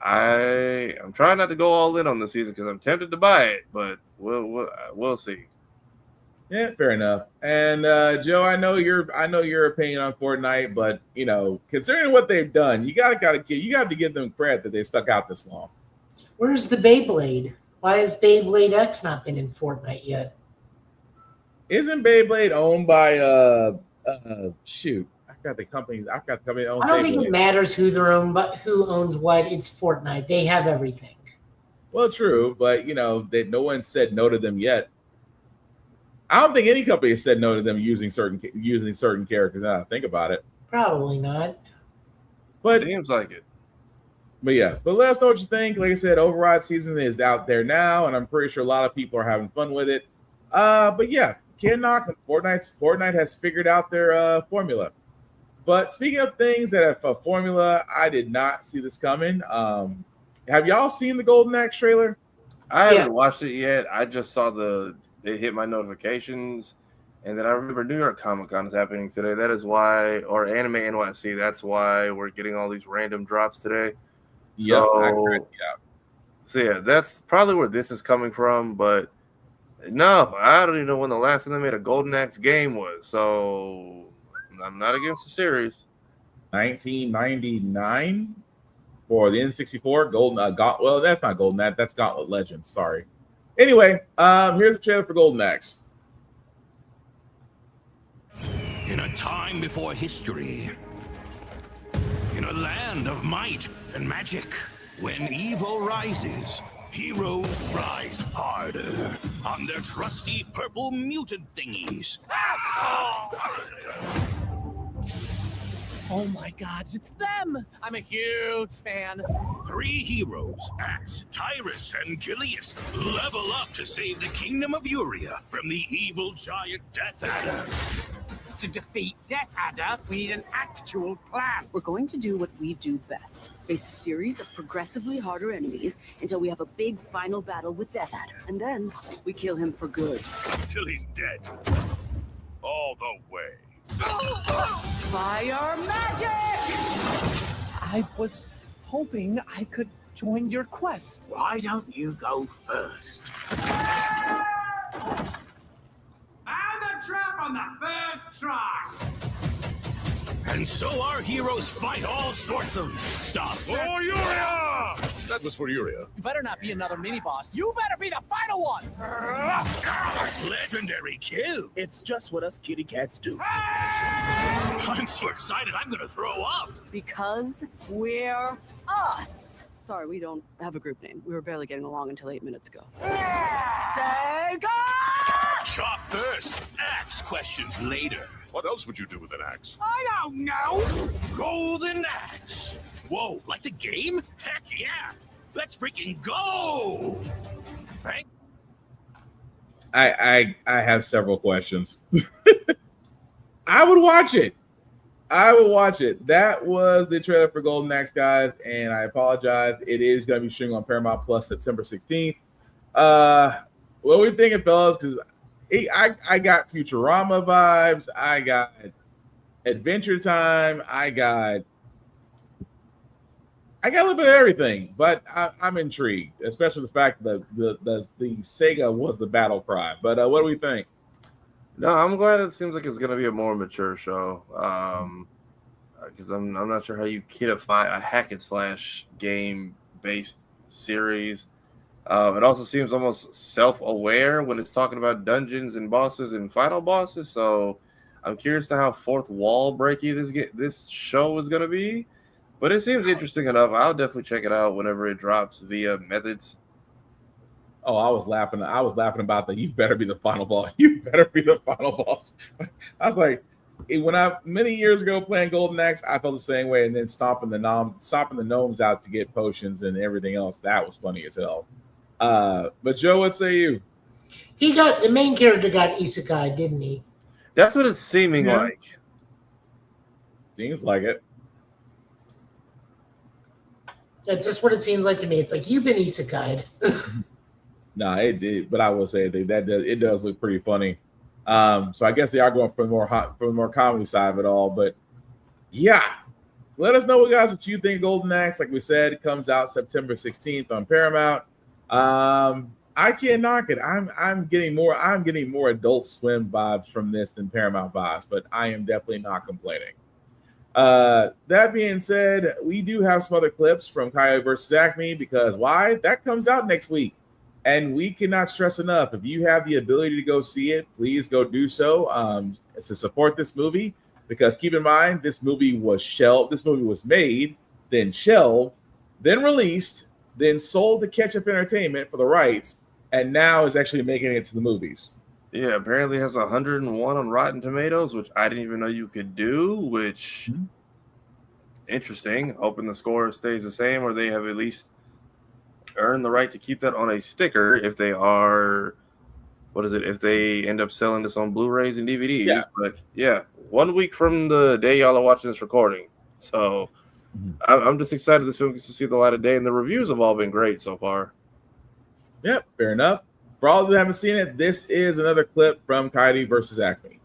Speaker 2: I'm trying not to go all in on the season because I'm tempted to buy it, but we'll see.
Speaker 1: Yeah, fair enough. And Joe, I know your opinion on Fortnite, but considering what they've done, you got to give them credit that they stuck out this long.
Speaker 3: Where's the Beyblade? Why has Beyblade X not been in Fortnite yet?
Speaker 1: Isn't Beyblade owned by shoot? I got the company that owns
Speaker 3: I don't
Speaker 1: Beyblade.
Speaker 3: think it matters who they're owned, but who owns what. It's Fortnite. They have everything.
Speaker 1: Well, true, but that no one said no to them yet. I don't think any company has said no to them using certain characters. Now I think about it.
Speaker 3: Probably not.
Speaker 1: But
Speaker 2: seems like it.
Speaker 1: But yeah, but let us know what you think. Like I said, Override season is out there now, and I'm pretty sure a lot of people are having fun with it. But yeah, can't knock it. Fortnite has figured out their formula. But speaking of things that have a formula, I did not see this coming. Have y'all seen the Golden Axe trailer?
Speaker 2: I haven't watched it yet. I just saw it hit my notifications, and then I remember New York Comic Con is happening today. That is why, or Anime NYC. That's why we're getting all these random drops today.
Speaker 1: Yep.
Speaker 2: So yeah, that's probably where this is coming from. But no, I don't even know when the last time they made a Golden Axe game was. So I'm not against the series.
Speaker 1: 1999 for the N64 Golden. Well, that's not Golden Axe. That's Gauntlet Legends. Sorry. Anyway, here's the trailer for Golden Axe.
Speaker 5: In a time before history, in a land of might and magic, when evil rises, heroes rise harder on their trusty purple mutant thingies.
Speaker 19: Oh my gods, it's them! I'm a huge fan.
Speaker 5: 3 heroes, Axe, Tyrus, and Gilius, level up to save the kingdom of Uria from the evil giant Death Adder.
Speaker 19: To defeat Death Adder, we need an actual plan.
Speaker 20: We're going to do what we do best. Face a series of progressively harder enemies until we have a big final battle with Death Adder. And then we kill him for good.
Speaker 5: Till he's dead. All the way.
Speaker 20: Fire magic!
Speaker 19: I was hoping I could join your quest.
Speaker 5: Why don't you go first?
Speaker 19: And a trap on the first try!
Speaker 5: And so our heroes fight all sorts of stuff. For Uria! That was for Uria.
Speaker 19: You better not be another mini-boss. You better be the final one!
Speaker 5: Legendary kill. It's just what us kitty cats do. I'm so excited I'm gonna throw up.
Speaker 20: Because we're us. Sorry, we don't have a group name. We were barely getting along until 8 minutes ago. Sega!
Speaker 5: Chop first, axe questions later. What else would you do with an axe?
Speaker 19: I don't know!
Speaker 5: Golden Axe. Whoa, like the game? Heck yeah! Let's freaking go! Thank.
Speaker 1: I have several questions. I would watch it. That was the trailer for Golden Axe, guys, and I apologize. It is going to be streaming on Paramount Plus September 16th. What are we thinking, fellas? Because I got Futurama vibes. I got Adventure Time. I got a little bit of everything, but I'm intrigued, especially the fact that the Sega was the battle cry. But what do we think?
Speaker 2: No, I'm glad it seems like it's going to be a more mature show. Because I'm not sure how you kidify a hack and slash game based series. It also seems almost self-aware when it's talking about dungeons and bosses and final bosses. So I'm curious to how fourth wall breaky this show is going to be. But it seems interesting enough. I'll definitely check it out whenever it drops via Methods.
Speaker 1: Oh, I was laughing about that. You better be the final boss. You better be the final boss. I was like, when many years ago playing Golden Axe, I felt the same way. And then stomping the gnomes out to get potions and everything else. That was funny as hell. But Joe, what say you?
Speaker 3: The main character got isekai, didn't he?
Speaker 2: That's what it's seeming like.
Speaker 1: Seems like it.
Speaker 3: That's just what it seems like to me. It's like you've been isekai'd.
Speaker 1: No, it did, but I will say it does look pretty funny. So I guess they are going for the more comedy side of it all. But yeah, let us know, guys, what you think. Golden Axe, like we said, it comes out September 16th on Paramount. I can't knock it. I'm getting more Adult Swim vibes from this than Paramount vibes, but I am definitely not complaining. That being said, we do have some other clips from Coyote versus Acme because why? That comes out next week. And we cannot stress enough, if you have the ability to go see it, please go do so to support this movie. Because keep in mind, this movie was shelved. This movie was made, then shelved, then released, then sold to Catch Up Entertainment for the rights, and now is actually making it to the movies.
Speaker 2: Yeah, apparently has 101 on Rotten Tomatoes, which I didn't even know you could do, which interesting. Hoping the score stays the same, or they have at least earned the right to keep that on a sticker if they are, if they end up selling this on Blu-rays and DVDs.
Speaker 1: Yeah.
Speaker 2: But yeah, 1 week from the day y'all are watching this recording. So I'm just excited this film gets to see the light of day, and the reviews have all been great so far.
Speaker 1: Yep, fair enough. For all who haven't seen it, this is another clip from Coyote versus Acme.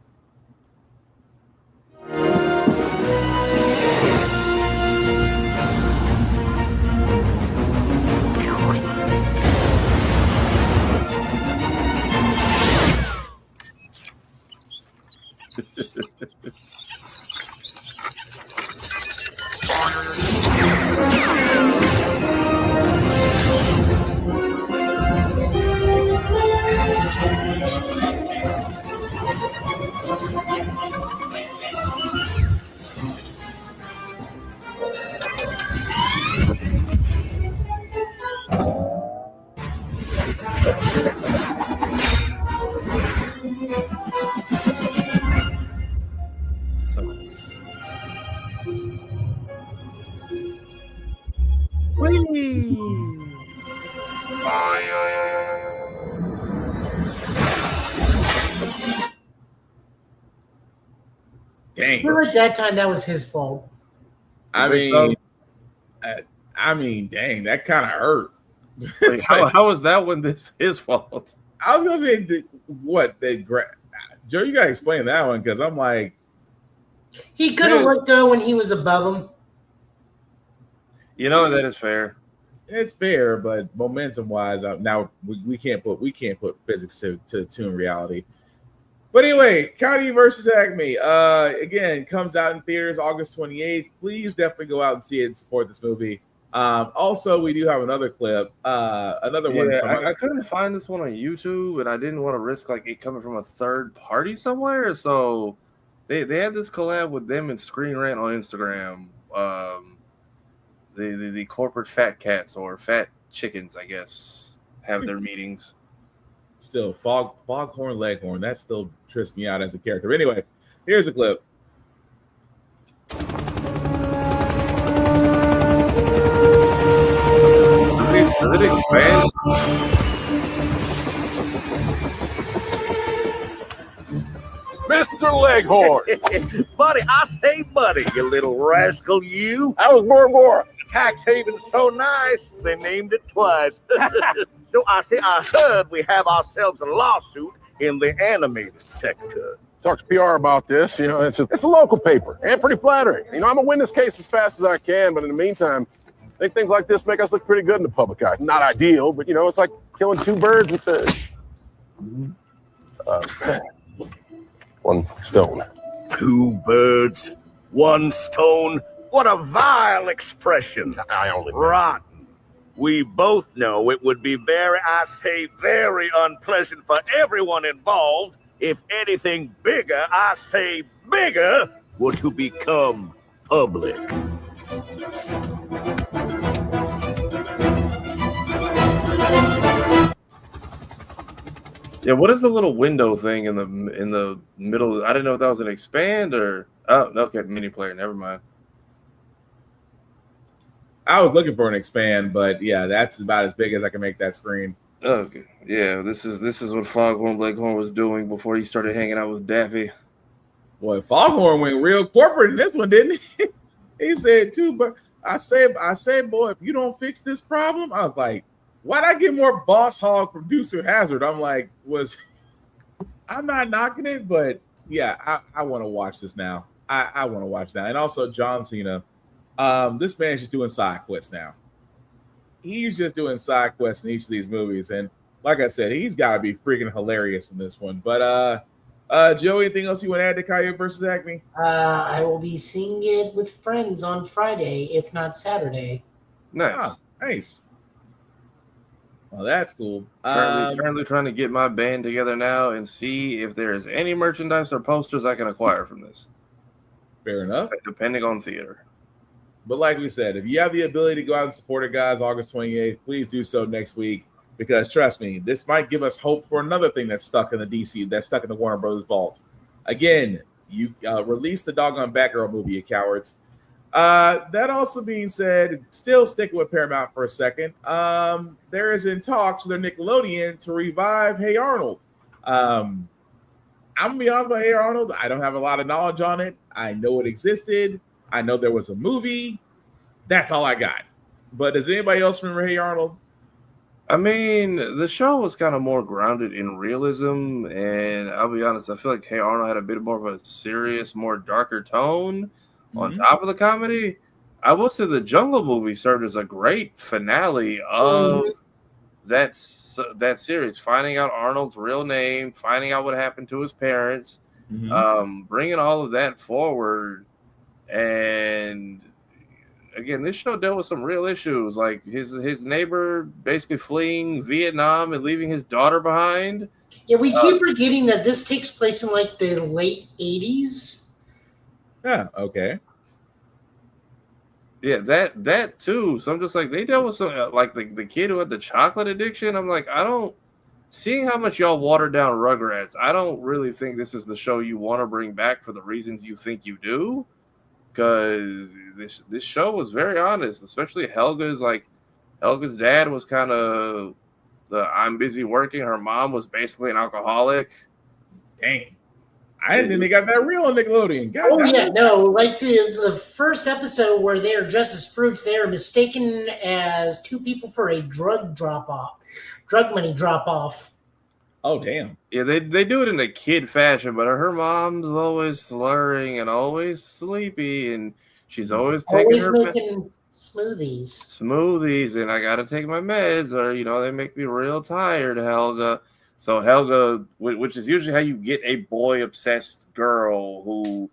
Speaker 3: I feel like that time that was his fault.
Speaker 1: I mean, dang, that kind of hurt.
Speaker 2: Wait, how was that when this his fault?
Speaker 1: I was gonna say, Joe, you gotta explain that one, because I'm like,
Speaker 3: he could have let go when he was above him.
Speaker 2: You know, that is fair.
Speaker 1: It's fair, but momentum wise, now we can't put physics to tune reality. But anyway, Coyote versus Acme again comes out in theaters August 28th. Please definitely go out and see it and support this movie. Also, we do have another clip, another one.
Speaker 2: I couldn't find this one on YouTube, and I didn't want to risk like it coming from a third party somewhere. So they had this collab with them and Screen Rant on Instagram. The corporate fat cats or fat chickens, I guess, have their meetings.
Speaker 1: Still, Foghorn Leghorn, that still trips me out as a character. But anyway, here's a clip.
Speaker 2: Does it expand?
Speaker 21: Mr. Leghorn!
Speaker 22: Buddy, I say buddy, you little rascal, you. I was Bora Bora. The tax haven's so nice, they named it twice. So I heard we have ourselves a lawsuit in the animated sector.
Speaker 21: Talk to PR about this. You know, it's a local paper and pretty flattering. You know, I'm gonna win this case as fast as I can, but in the meantime, I think things like this make us look pretty good in the public eye. Not ideal, but you know, it's like killing two birds with one stone.
Speaker 22: Two birds, one stone. What a vile expression.
Speaker 21: I only
Speaker 22: rotten. We both know it would be very unpleasant for everyone involved if anything bigger, I say bigger, were to become public.
Speaker 2: Yeah, what is the little window thing in the middle? I didn't know if that was an expand or okay, mini player. Never mind.
Speaker 1: I was looking for an expand, but yeah, that's about as big as I can make that screen.
Speaker 2: Okay, yeah, this is what Foghorn Leghorn was doing before he started hanging out with Daffy.
Speaker 1: Boy, Foghorn went real corporate in this one, didn't he? He said too, but I say, boy, if you don't fix this problem, I was like, why'd I get more boss hog producer hazard? I'm like, I'm not knocking it, but yeah, I want to watch this now. I want to watch that. And also John Cena. This man's just doing side quests now. He's just doing side quests in each of these movies. And like I said, he's got to be freaking hilarious in this one. But Joe, anything else you want to add to Coyote versus Acme?
Speaker 3: I will be seeing it with friends on Friday, if not Saturday.
Speaker 2: Nice.
Speaker 1: Nice. Well, that's cool.
Speaker 2: Currently trying to get my band together now and see if there is any merchandise or posters I can acquire from this.
Speaker 1: Fair enough.
Speaker 2: Depending on theater.
Speaker 1: But like we said, if you have the ability to go out and support it, guys, August 28th, please do so next week. Because trust me, this might give us hope for another thing that's stuck in the DC, that's stuck in the Warner Brothers vault. Again, you released the doggone Batgirl movie, you cowards. That also being said, still sticking with Paramount for a second, there is in talks with their Nickelodeon to revive Hey Arnold. I'm gonna be honest about Hey Arnold. I don't have a lot of knowledge on it. I know it existed. I know there was a movie. That's all I got. But does anybody else remember Hey Arnold?
Speaker 2: I mean, the show was kind of more grounded in realism, and I'll be honest, I feel like Hey Arnold had a bit more of a serious, more darker tone on top of the comedy. I will say the Jungle movie served as a great finale of that series, finding out Arnold's real name, finding out what happened to his parents, bringing all of that forward. And again, this show dealt with some real issues, like his neighbor basically fleeing Vietnam and leaving his daughter behind.
Speaker 3: Yeah, we keep forgetting that this takes place in like the late 80s.
Speaker 1: Yeah, okay.
Speaker 2: Yeah, that too. So I'm just like, they dealt with some, like the kid who had the chocolate addiction. I'm like, seeing how much y'all watered down Rugrats, I don't really think this is the show you want to bring back for the reasons you think you do. Because this show was very honest, especially Helga's dad was kind of I'm busy working. Her mom was basically an alcoholic.
Speaker 1: Dang. I didn't think they got that real on Nickelodeon.
Speaker 3: Like the first episode where they are dressed as fruits, they are mistaken as two people for a drug money drop off.
Speaker 1: Oh, damn.
Speaker 2: Yeah, they do it in a kid fashion, but her mom's always slurring and always sleepy, and she's always
Speaker 3: making smoothies,
Speaker 2: and I gotta take my meds, or they make me real tired, Helga. So Helga, which is usually how you get a boy-obsessed girl who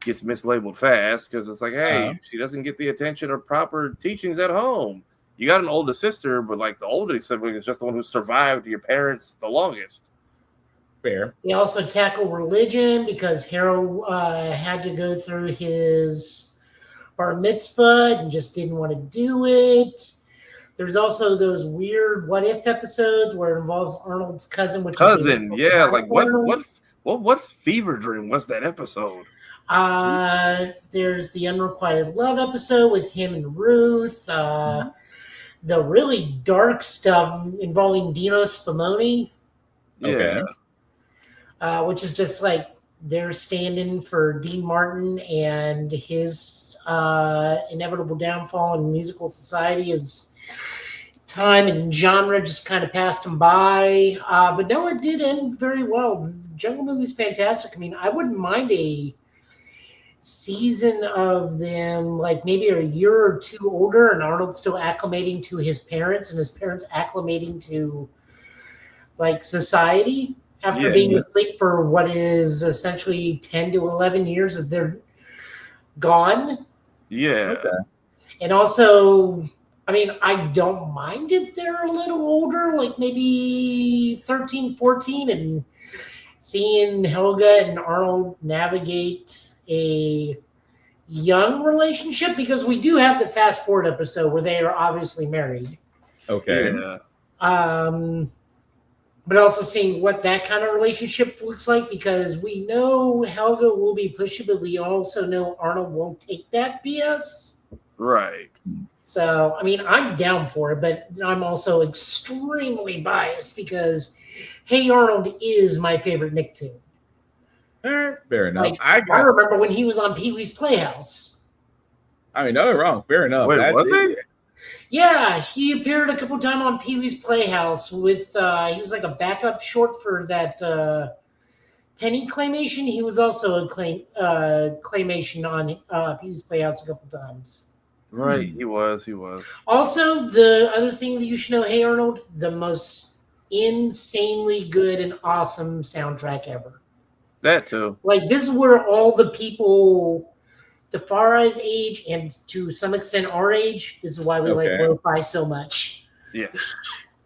Speaker 2: gets mislabeled fast, because it's like, hey, she doesn't get the attention or proper teachings at home. You got an older sister, but like the older sibling is just the one who survived your parents the longest.
Speaker 1: Fair.
Speaker 3: They also tackle religion because Harold had to go through his bar mitzvah and just didn't want to do it. There's also those weird what if episodes where it involves Arnold's cousin.
Speaker 2: Yeah, like what fever dream was that episode?
Speaker 3: There's the unrequited love episode with him and Ruth. The really dark stuff involving Dino Spumoni.
Speaker 2: Okay.
Speaker 3: Which is just like they're standing for Dean Martin and his inevitable downfall in musical society as time and genre just kind of passed him by. But no, it did end very well. Jungle Movie's fantastic. I mean, I wouldn't mind a season of them like maybe a year or two older and Arnold still acclimating to his parents and his parents acclimating to like society after being asleep for what is essentially 10 to 11 years that they're gone.
Speaker 2: Yeah.
Speaker 1: Okay.
Speaker 3: And also, I mean, I don't mind if they're a little older, like maybe 13, 14, and seeing Helga and Arnold navigate a young relationship, because we do have the fast forward episode where they are obviously married.
Speaker 1: Okay.
Speaker 2: Yeah.
Speaker 3: But also seeing what that kind of relationship looks like, because we know Helga will be pushy, but we also know Arnold won't take that BS.
Speaker 2: Right.
Speaker 3: So, I mean, I'm down for it, but I'm also extremely biased because Hey Arnold is my favorite Nicktoon.
Speaker 1: Fair enough.
Speaker 3: Like, I remember when he was on Pee-wee's Playhouse.
Speaker 1: I mean, nothing wrong. Fair enough.
Speaker 2: Wait, was it?
Speaker 3: Yeah, he appeared a couple times on Pee-wee's Playhouse with, he was like a backup short for that Penny claymation. He was also a claymation on Pee-wee's Playhouse a couple times.
Speaker 2: Right, he was.
Speaker 3: Also, the other thing that you should know, Hey Arnold, the most insanely good and awesome soundtrack ever.
Speaker 2: That too.
Speaker 3: Like, this is where all the people Tafari's age and to some extent our age, this is why we like lo-fi so much.
Speaker 2: Yeah.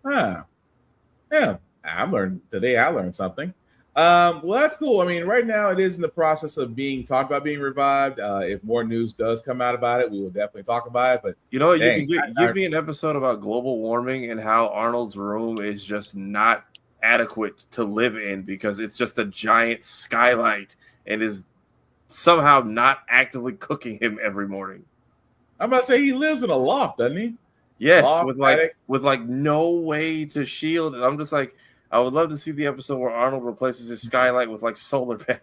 Speaker 1: Yeah. I learned something. Well, that's cool. I mean, right now it is in the process of being talked about being revived. If more news does come out about it, we will definitely talk about it. But
Speaker 2: You know, you
Speaker 1: dang,
Speaker 2: can give me an episode about global warming and how Arnold's room is just not adequate to live in because it's just a giant skylight and is somehow not actively cooking him every morning.
Speaker 1: I'm about to say he lives in a loft, doesn't he?
Speaker 2: Yes,
Speaker 1: Loft,
Speaker 2: with no way to shield it. I'm just like, I would love to see the episode where Arnold replaces his skylight with like solar panels.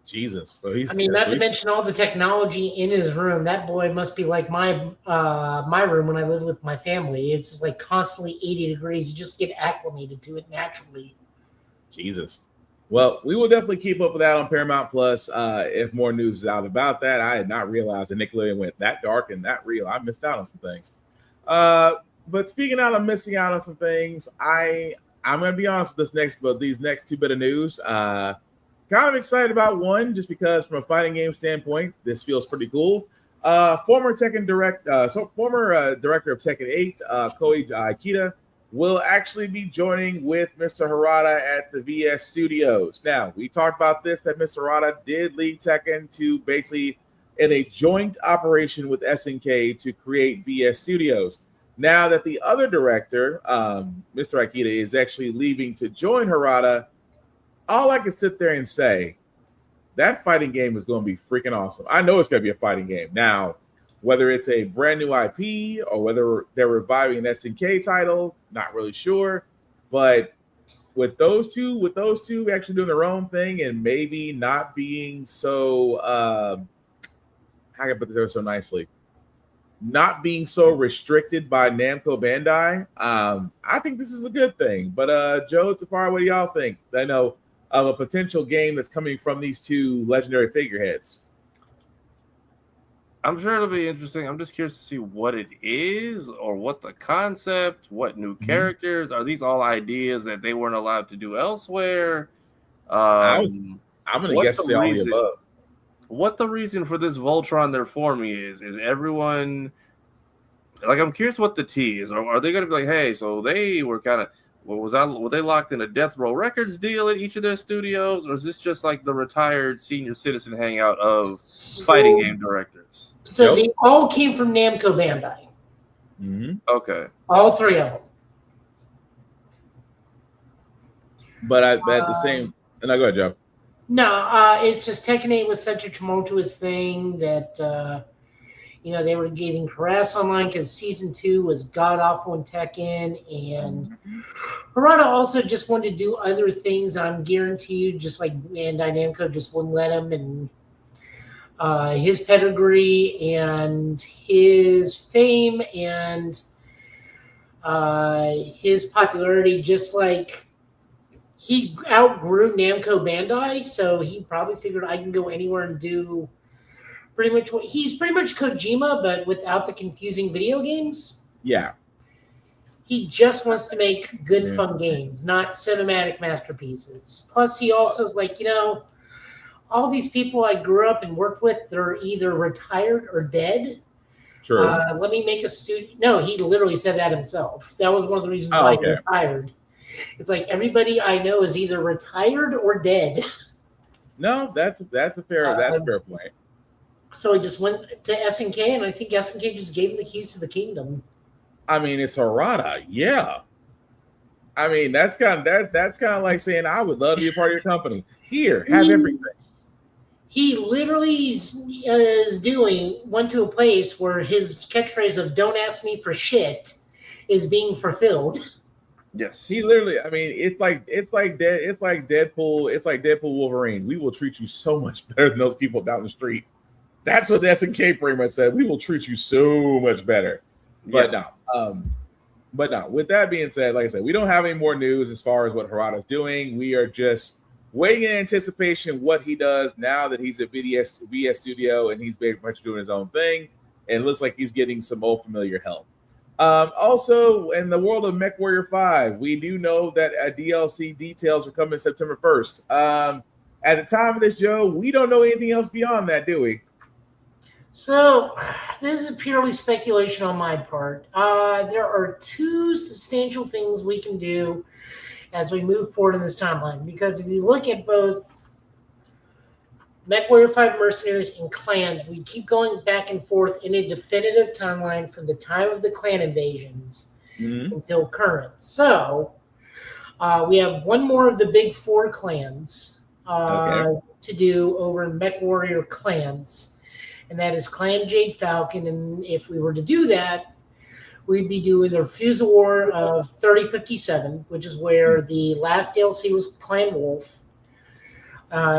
Speaker 1: Jesus. So he's,
Speaker 3: I mean, not to mention all the technology in his room. That boy must be like my my room when I live with my family. It's just like constantly 80 degrees. You just get acclimated to it naturally.
Speaker 1: Jesus. Well, we will definitely keep up with that on Paramount Plus. If more news is out about that, I had not realized that Nickelodeon went that dark and that real. I missed out on some things. But speaking out of missing out on some things, I'm going to be honest with these next two bit of news. Kind of excited about one just because from a fighting game standpoint, this feels pretty cool. Former director of Tekken 8, Koei Aikida, will actually be joining with Mr. Harada at the VS Studios. Now, we talked about this, that Mr. Harada did lead Tekken to basically in a joint operation with SNK to create VS Studios. Now that the other director, Mr. Aikida, is actually leaving to join Harada, all I can sit there and say, that fighting game is going to be freaking awesome. I know it's going to be a fighting game. Now, whether it's a brand new IP or whether they're reviving an SNK title, not really sure. But with those two actually doing their own thing and maybe not being so, how can I put this there so nicely? Not being so restricted by Namco Bandai, I think this is a good thing. But Joe, Tafari, what do y'all think? I know of a potential game that's coming from these two legendary figureheads.
Speaker 2: I'm sure it'll be interesting. I'm just curious to see what it is or what the concept, what new characters. Are these all ideas that they weren't allowed to do elsewhere?
Speaker 1: I'm going to guess all the above.
Speaker 2: What the reason for this Voltron they're forming is everyone, like, I'm curious what the T is. Are they going to be like, hey, so they were kind of, were they locked in a Death Row Records deal at each of their studios, or is this just like the retired senior citizen hangout of fighting game directors?
Speaker 3: So they all came from Namco Bandai.
Speaker 1: Mm-hmm.
Speaker 2: Okay.
Speaker 3: All three of them.
Speaker 1: But at the same, and I go ahead, Joe.
Speaker 3: No, it's just Tekken 8 was such a tumultuous thing that they were getting harassed online because Season 2 was god-awful in Tekken, and Harada also just wanted to do other things. I'm guaranteed, just like Bandai Namco just wouldn't let him, and his pedigree and his fame and his popularity, just like he outgrew Namco Bandai, so he probably figured I can go anywhere and do pretty much what he's pretty much Kojima, but without the confusing video games.
Speaker 1: Yeah.
Speaker 3: He just wants to make good, fun games, not cinematic masterpieces. Plus, he also is like, all these people I grew up and worked with, they're either retired or dead.
Speaker 1: True.
Speaker 3: Let me make a studio. No, he literally said that himself. That was one of the reasons why he retired. It's like everybody I know is either retired or dead.
Speaker 1: No, that's a fair point.
Speaker 3: So he just went to SNK, and I think SNK just gave him the keys to the kingdom.
Speaker 1: I mean, it's Harada, yeah. I mean, that's kind of like saying I would love to be a part of your company. Here, have everything.
Speaker 3: He literally went to a place where his catchphrase of "Don't ask me for shit" is being fulfilled.
Speaker 2: Yes.
Speaker 1: He literally, I mean, it's like Deadpool Wolverine. We will treat you so much better than those people down the street. That's what SNK pretty much said. We will treat you so much better. But no. With that being said, like I said, we don't have any more news as far as what Harada's doing. We are just waiting in anticipation what he does now that he's at VS Studio and he's very much doing his own thing. And it looks like he's getting some old familiar help. Also, in the world of MechWarrior 5, we do know that DLC details are coming September 1st. At the time of this, Joe, we don't know anything else beyond that, do we?
Speaker 3: So, this is purely speculation on my part. There are two substantial things we can do as we move forward in this timeline. Because if you look at both MechWarrior 5 Mercenaries and clans, we keep going back and forth in a definitive timeline from the time of the clan invasions until current. So we have one more of the big 4 clans to do over in MechWarrior clans, and that is Clan Jade Falcon. And if we were to do that, we'd be doing the Refusal War of 3057, which is where the last DLC was Clan Wolf.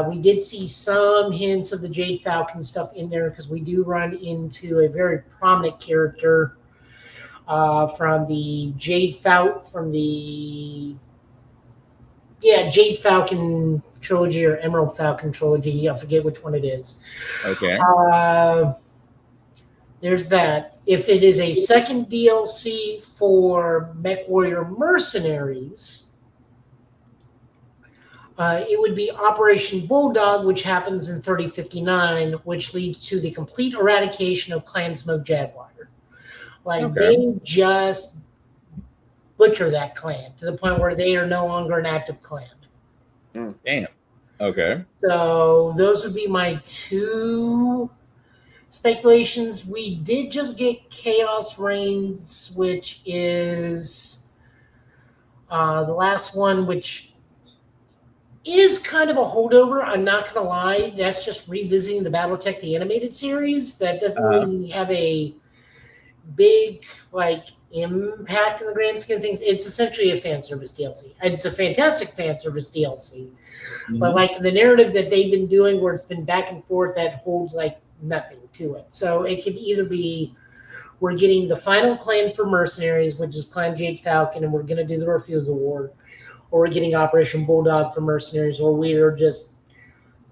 Speaker 3: We did see some hints of the Jade Falcon stuff in there because we do run into a very prominent character from the Jade Falcon trilogy or Emerald Falcon trilogy. I forget which one it is.
Speaker 1: Okay.
Speaker 3: There's that. If it is a second DLC for MechWarrior Mercenaries, it would be Operation Bulldog, which happens in 3059, which leads to the complete eradication of Clan Smoke Jaguar. They just butcher that clan to the point where they are no longer an active clan.
Speaker 1: Damn. Okay.
Speaker 3: So those would be my 2 speculations. We did just get Chaos Reigns, which is the last one, which is kind of a holdover. I'm not going to lie. That's just revisiting the BattleTech, the animated series. That doesn't really have a big impact in the grand scheme of things. It's essentially a fan service DLC. It's a fantastic fan service DLC. But the narrative that they've been doing where it's been back and forth, that holds nothing to it. So it could either be we're getting the final clan for Mercenaries, which is Clan Jade Falcon, and we're going to do the Refusal War, or we're getting Operation Bulldog for Mercenaries, or we are just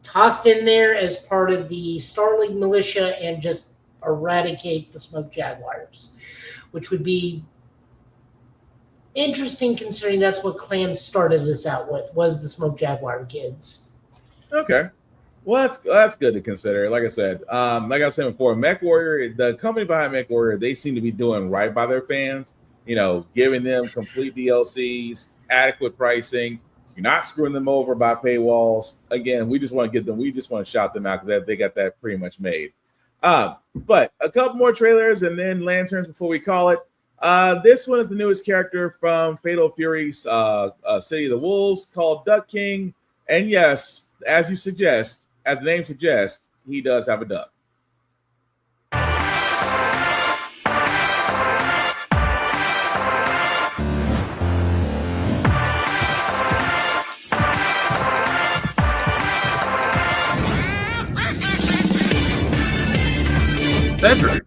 Speaker 3: tossed in there as part of the Starling militia and just eradicate the Smoke Jaguars, which would be interesting considering that's what clans started us out with, was the Smoke Jaguar kids.
Speaker 1: Okay. Well, that's good to consider. Like I said, like I was saying before, MechWarrior, the company behind MechWarrior, they seem to be doing right by their fans. Giving them complete DLCs, adequate pricing. You're not screwing them over by paywalls. Again, we just want to shout them out because they got that pretty much made. But a couple more trailers and then lanterns before we call it. This one is the newest character from Fatal Fury's City of the Wolves, called Duck King. And yes, as the name suggests, he does have a duck.
Speaker 2: Cedric.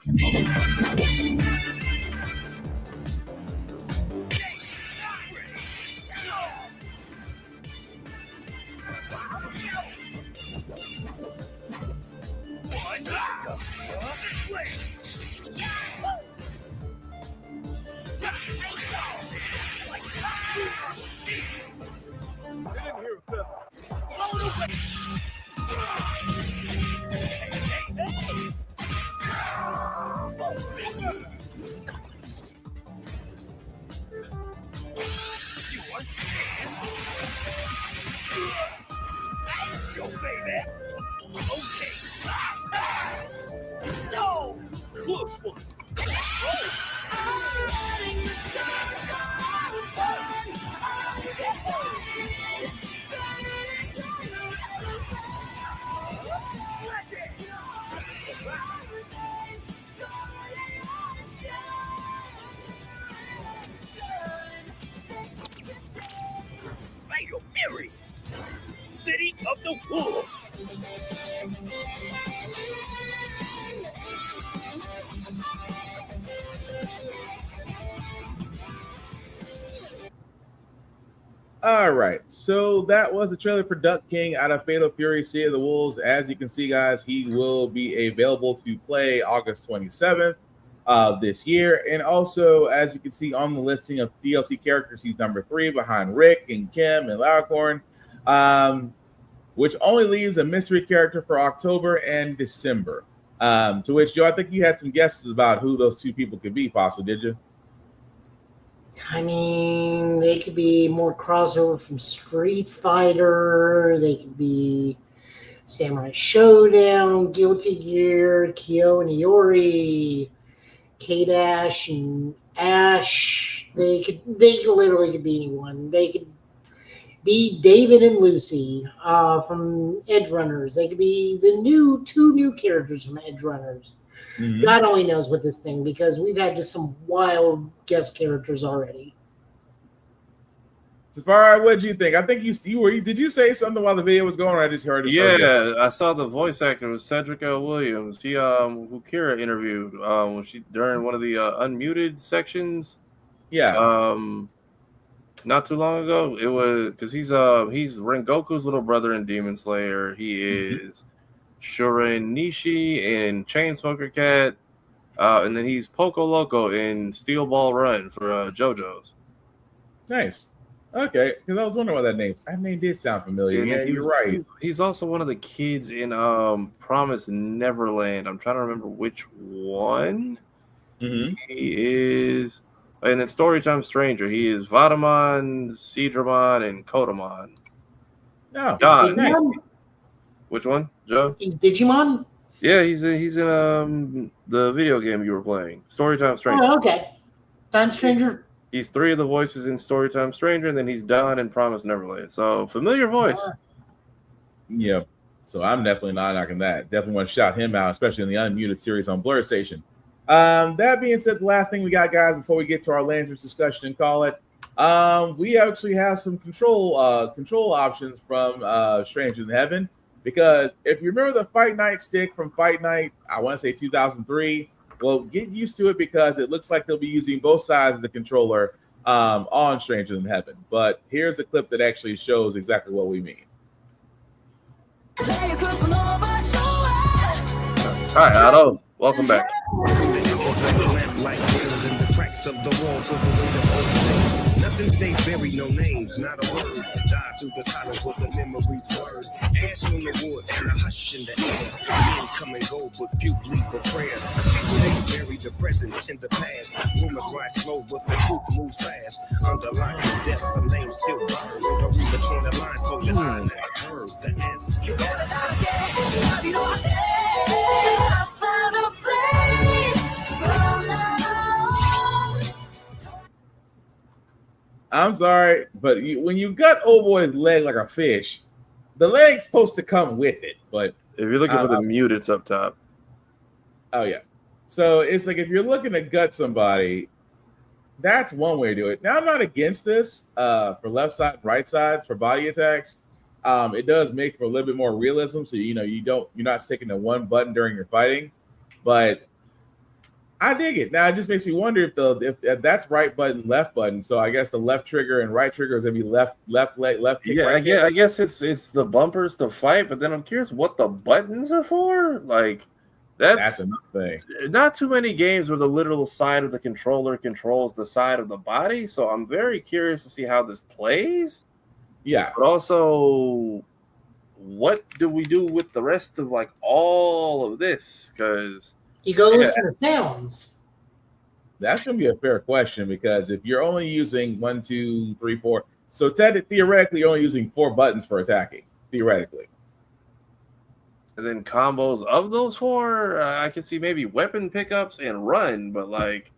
Speaker 5: City of the Wolves.
Speaker 1: All right, so that was the trailer for Duck King out of Fatal Fury City of the Wolves. As you can see, guys, he will be available to play August 27th this year. And also, as you can see on the listing of DLC characters, he's number 3 behind Rick and Kim and Larkorn, which only leaves a mystery character for October and December. To which, Joe, I think you had some guesses about who those 2 people could be, possibly, did you?
Speaker 3: I mean, they could be more crossover from Street Fighter. They could be Samurai Showdown, Guilty Gear, Kyo and Iori, K-Dash and Ash. They literally could be anyone. They could be David and Lucy from Edge Runners. They could be the two new characters from Edge Runners.
Speaker 1: Mhm.
Speaker 3: God only knows with this thing because we've had just some wild guest characters already.
Speaker 1: Safari, what did you think? I think you were. Did you say something while the video was going? Or I just heard it.
Speaker 2: Yeah, I saw the voice actor was Cedric L. Williams. He who Kira interviewed when she during one of the unmuted sections.
Speaker 1: Yeah.
Speaker 2: Not too long ago. It was because he's Rengoku's little brother in Demon Slayer. He is Shuren Nishi in Chainsmoker Cat. And then he's Poco Loco in Steel Ball Run for JoJo's.
Speaker 1: Nice. Okay, because I was wondering what that name did sound familiar. Yeah, you're right.
Speaker 2: He's also one of the kids in Promise Neverland. I'm trying to remember which one.
Speaker 1: Mm-hmm.
Speaker 2: He is, and in Storytime Stranger, he is Vadamon, Seedramon, and Kodamon.
Speaker 1: No,
Speaker 2: Nice. Which one, Joe?
Speaker 3: He's Digimon?
Speaker 2: Yeah, he's in the video game you were playing, Storytime Stranger.
Speaker 3: Oh, okay. Time Stranger.
Speaker 2: He's 3 of the voices in Storytime Stranger, and then he's Don in Promise Neverland. So familiar voice.
Speaker 1: Yeah. So I'm definitely not knocking that. Definitely want to shout him out, especially in the unmuted series on Blur Station. That being said, the last thing we got, guys, before we get to our Lanterns discussion and call it, we actually have some control options from Strange in Heaven. Because if you remember the Fight Night stick from Fight Night, I want to say 2003, well, get used to it because it looks like they'll be using both sides of the controller on Stranger Than Heaven. But here's a clip that actually shows exactly what we mean.
Speaker 2: Hi, Otto. Welcome back.
Speaker 4: Nothing stays buried, no names, not a word. Die through the silence with the memories blurred. Ash on the wood and a hush in the air. Men come and go, but few bleed for prayer. They bury the present in the past. Rumors rise slow, but the truth moves fast. Under lock and death, some names still burn. Don't read between the lines, close your eyes. I heard the answer. You better not get it. You know I did. I found a place where I'm not alone.
Speaker 1: I'm sorry, but when you gut old boy's leg like a fish, the leg's supposed to come with it. But
Speaker 2: if you're looking for the mute, it's up top.
Speaker 1: Oh yeah. So it's like if you're looking to gut somebody, that's one way to do it. Now I'm not against this for left side, right side for body attacks. It does make for a little bit more realism. So you're not sticking to one button during your fighting, but I dig it. Now it just makes me wonder if that's right button, left button. So I guess the left trigger and right trigger is gonna be left leg, left kick.
Speaker 2: Yeah,
Speaker 1: right kick.
Speaker 2: I guess it's the bumpers to fight, but then I'm curious what the buttons are for. Like that's
Speaker 1: another thing.
Speaker 2: Not too many games where the literal side of the controller controls the side of the body. So I'm very curious to see how this plays.
Speaker 1: Yeah.
Speaker 2: But also, what do we do with the rest of like all of this? Because
Speaker 3: you go listen to sounds.
Speaker 1: That's going to be a fair question because if you're only using 1, 2, 3, 4, so theoretically you're only using 4 buttons for attacking. Theoretically.
Speaker 2: And then combos of those 4, I can see maybe weapon pickups and run, but like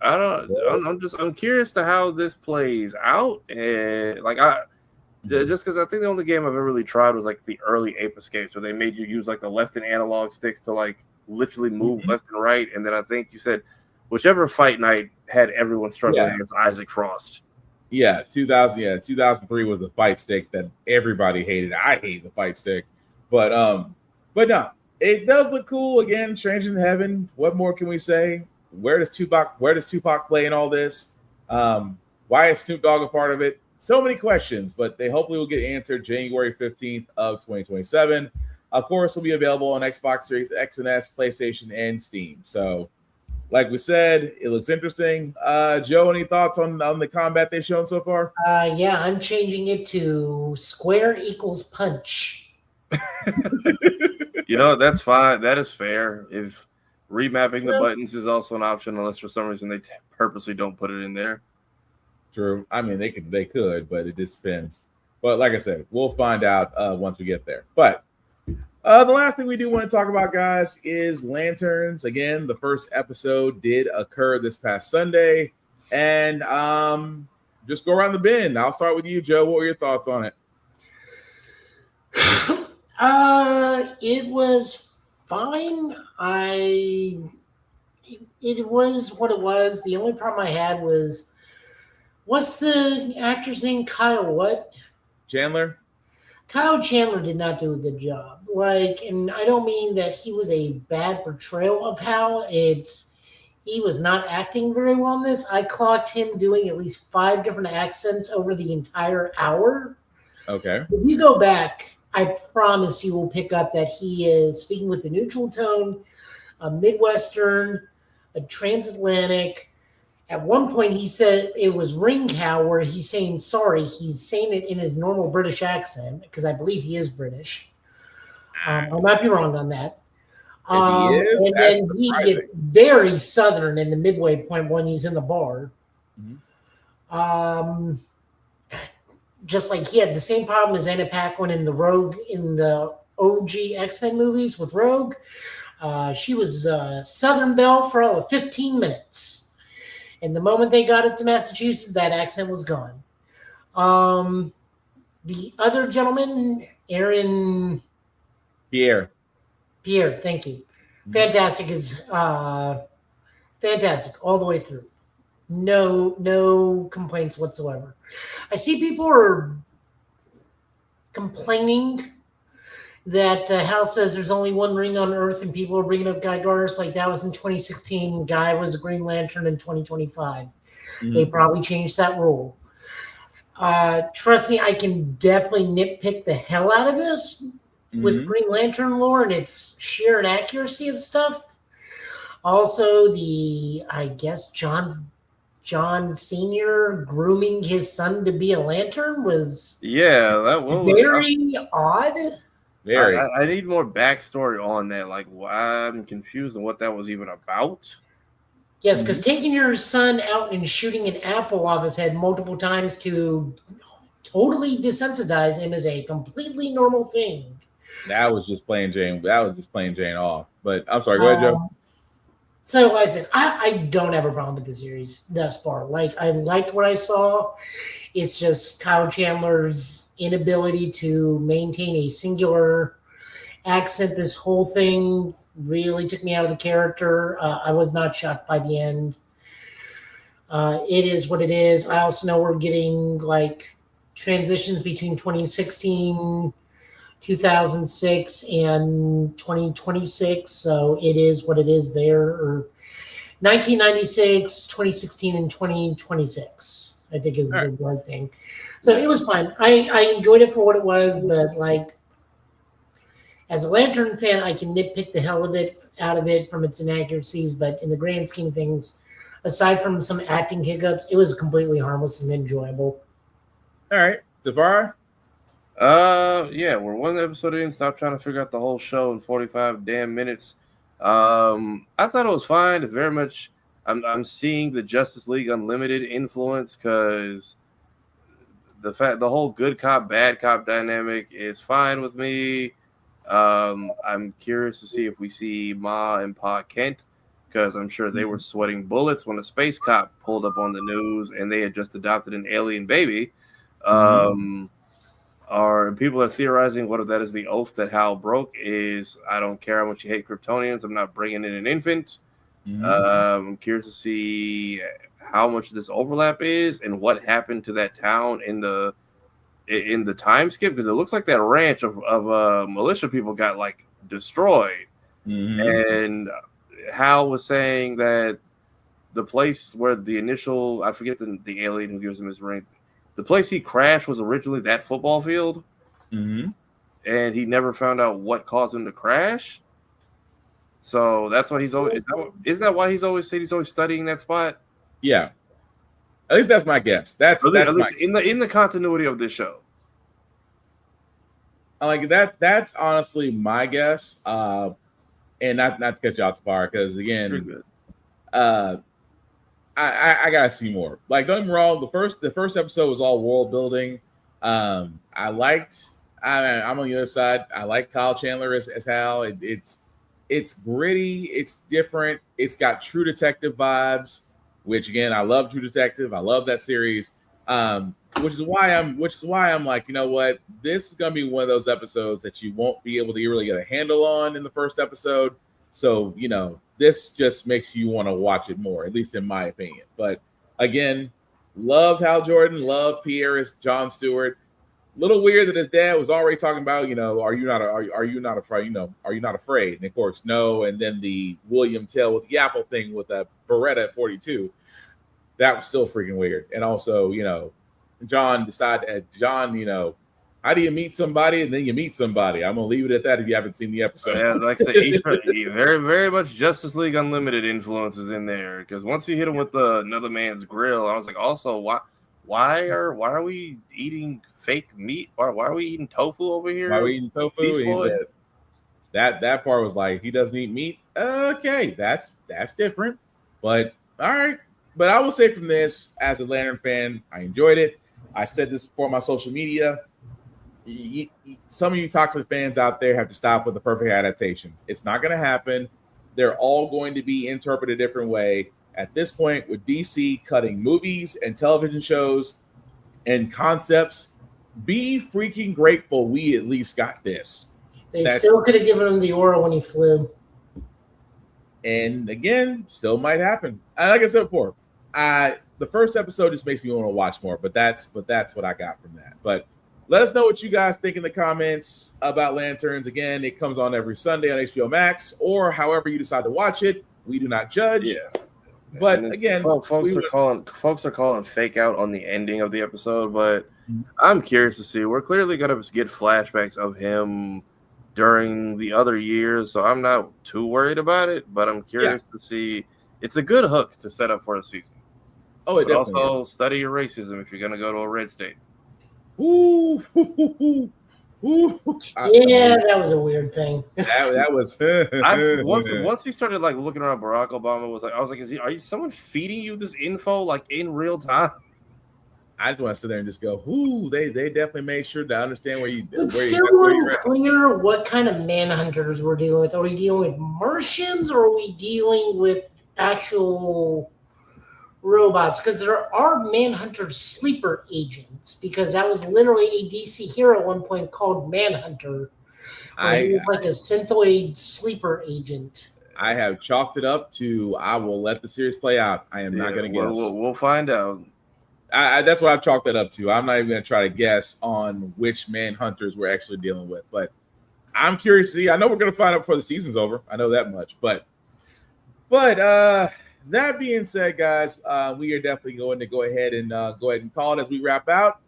Speaker 2: I'm curious to how this plays out, and like just because I think the only game I've ever really tried was like the early Ape Escapes where they made you use like the left and analog sticks to like literally move left and right, and then I think you said whichever Fight Night had everyone struggling against Isaac Frost.
Speaker 1: Yeah, 2003 was the fight stick that everybody hated. I hate the fight stick, but no, it does look cool. Again, Stranger in Heaven. What more can we say? Where does Tupac play in all this? Why is Snoop Dogg a part of it? So many questions, but they hopefully will get answered January 15th of 2027. Of course, will be available on Xbox Series X and S, PlayStation, and Steam. So, like we said, it looks interesting. Joe, any thoughts on the combat they've shown so far?
Speaker 3: Yeah, I'm changing it to square equals punch.
Speaker 2: That's fine. That is fair. If remapping the buttons is also an option, unless for some reason they purposely don't put it in there.
Speaker 1: True. I mean, they could, but it just depends. But like I said, we'll find out once we get there. But the last thing we do want to talk about, guys, is Lanterns. Again, the first episode did occur this past Sunday, and just go around the bend. I'll start with you, Joe. What were your thoughts on it?
Speaker 3: It was fine. It was what it was. The only problem I had was, what's the actor's name? Kyle Chandler did not do a good job. And I don't mean that he was a bad portrayal of Hal. He was not acting very well in this. I clocked him doing at least 5 different accents over the entire hour.
Speaker 1: Okay.
Speaker 3: If you go back, I promise you will pick up that he is speaking with a neutral tone, a Midwestern, a transatlantic. At one point, he said it was ring cow where he's saying sorry. He's saying it in his normal British accent because I believe he is British. I might be wrong on that. And then he gets very Southern in the midway point when he's in the bar. Mm-hmm. Just like he had the same problem as Anna Paquin in the Rogue in the OG X-Men movies with Rogue. She was Southern Belle for all of 15 minutes. And the moment they got it to Massachusetts, that accent was gone. The other gentleman, Pierre, thank you. Fantastic is fantastic all the way through. No complaints whatsoever. I see people are complaining that Hal says there's only one ring on Earth, and people are bringing up Guy Gardner like that was in 2016. Guy was a Green Lantern in 2025. Mm-hmm. They probably changed that rule. Trust me, I can definitely nitpick the hell out of this with Green Lantern lore and its sheer inaccuracy of stuff. Also, I guess John Sr. grooming his son to be a Lantern was
Speaker 2: that was
Speaker 3: very odd.
Speaker 1: Very.
Speaker 2: I need more backstory on that. Like, I'm confused on what that was even about.
Speaker 3: Yes, because taking your son out and shooting an apple off his head multiple times to totally desensitize him is a completely normal thing.
Speaker 1: That was just playing Jane off. But I'm sorry, go ahead, Joe.
Speaker 3: So like I said, I don't have a problem with the series thus far. Like, I liked what I saw. It's just Kyle Chandler's inability to maintain a singular accent. This whole thing really took me out of the character. I was not shocked by the end. It is what it is. I also know we're getting like transitions between 2016, 2006, and 2026. So it is what it is there. Or 1996, 2016, and 2026, I think is the right thing. So it was fine. I enjoyed it for what it was, but like, as a Lantern fan, I can nitpick the hell out of it from its inaccuracies. But in the grand scheme of things, aside from some acting hiccups, it was completely harmless and enjoyable.
Speaker 1: All right, Tafara?
Speaker 2: Yeah, we're one episode in. Stop trying to figure out the whole show in 45 damn minutes. I thought it was fine. It's very much. I'm seeing the Justice League Unlimited influence because the whole good cop bad cop dynamic is fine with me. I'm curious to see if we see Ma and Pa Kent, because I'm sure they were sweating bullets when a space cop pulled up on the news and they had just adopted an alien baby. Or people are theorizing what if that is the oath that Hal broke is, I don't care how much you hate Kryptonians, I'm not bringing in an infant. I'm curious to see how much this overlap is and what happened to that town in the time skip, because it looks like that ranch of militia people got like destroyed. And Hal was saying that the place where the initial, I forget the alien who gives him his ring, the place he crashed was originally that football field. And he never found out what caused him to crash. So that's why he's always, isn't that why he's always said he's always studying that spot?
Speaker 1: Yeah. At least that's my guess. That's
Speaker 2: at least in the continuity of this show.
Speaker 1: Like that. That's honestly my guess. And not to cut you off the fire, because again, I gotta see more. Like, don't get me wrong, the first episode was all world building. I'm on the other side. I like Kyle Chandler as Hal. It's gritty, it's different, it's got True Detective vibes, which again, I love True Detective. I love that series. Which is why I'm like, you know what? This is gonna be one of those episodes that you won't be able to really get a handle on in the first episode. So, this just makes you want to watch it more, at least in my opinion. But again, loved Hal Jordan, loved Pierre as Jon Stewart. Little weird that his dad was already talking about, are you not afraid? Are you not afraid? And of course, no. And then the William Tell with the apple thing with a Beretta at 42, that was still freaking weird. And also, John, how do you meet somebody and then you meet somebody? I'm gonna leave it at that if you haven't seen the episode.
Speaker 2: Yeah, like I say, very, very much Justice League Unlimited influences in there. Because once you hit him with another man's grill, I was like, also, why are we eating fake meat? Why are we eating tofu over here?
Speaker 1: Why are we eating tofu? He said, that part was like, he doesn't eat meat. Okay, that's different. But all right. But I will say from this, as a Lantern fan, I enjoyed it. I said this before on my social media. Some of you toxic fans out there have to stop with the perfect adaptations. It's not going to happen. They're all going to be interpreted a different way. At this point, with DC cutting movies and television shows and concepts, be freaking grateful we at least got this.
Speaker 3: They still could have given him the aura when he flew.
Speaker 1: And again, still might happen. Like I said before, the first episode just makes me want to watch more. But that's what I got from that. But let us know what you guys think in the comments about Lanterns. Again, it comes on every Sunday on HBO Max or however you decide to watch it. We do not judge.
Speaker 2: Yeah.
Speaker 1: But again,
Speaker 2: folks are calling fake out on the ending of the episode, but I'm curious to see. We're clearly gonna get flashbacks of him during the other years, so I'm not too worried about it. But I'm curious to see. It's a good hook to set up for a season.
Speaker 1: Oh, it definitely
Speaker 2: also
Speaker 1: is.
Speaker 2: Study your racism if you're gonna go to a red state.
Speaker 1: Ooh.
Speaker 3: Yeah, that was a weird thing.
Speaker 1: That was
Speaker 2: once he started like looking around Barack Obama, I was like, are you someone feeding you this info like in real time?
Speaker 1: I just want to sit there and just go, ooh, they definitely made sure to understand where you.
Speaker 3: It's still unclear what kind of manhunters we're dealing with. Are we dealing with Martians or are we dealing with actual robots? Because there are Manhunter sleeper agents, because that was literally a DC hero at one point called Manhunter. He was like a synthoid sleeper agent.
Speaker 1: I have chalked it up to I will let the series play out. I am not going to guess.
Speaker 2: We'll find out.
Speaker 1: That's what I've chalked that up to. I'm not even going to try to guess on which Manhunters we're actually dealing with, but I'm curious to see. I know we're going to find out before the season's over. I know that much, but that being said, guys, we are definitely going to go ahead and call it as we wrap out.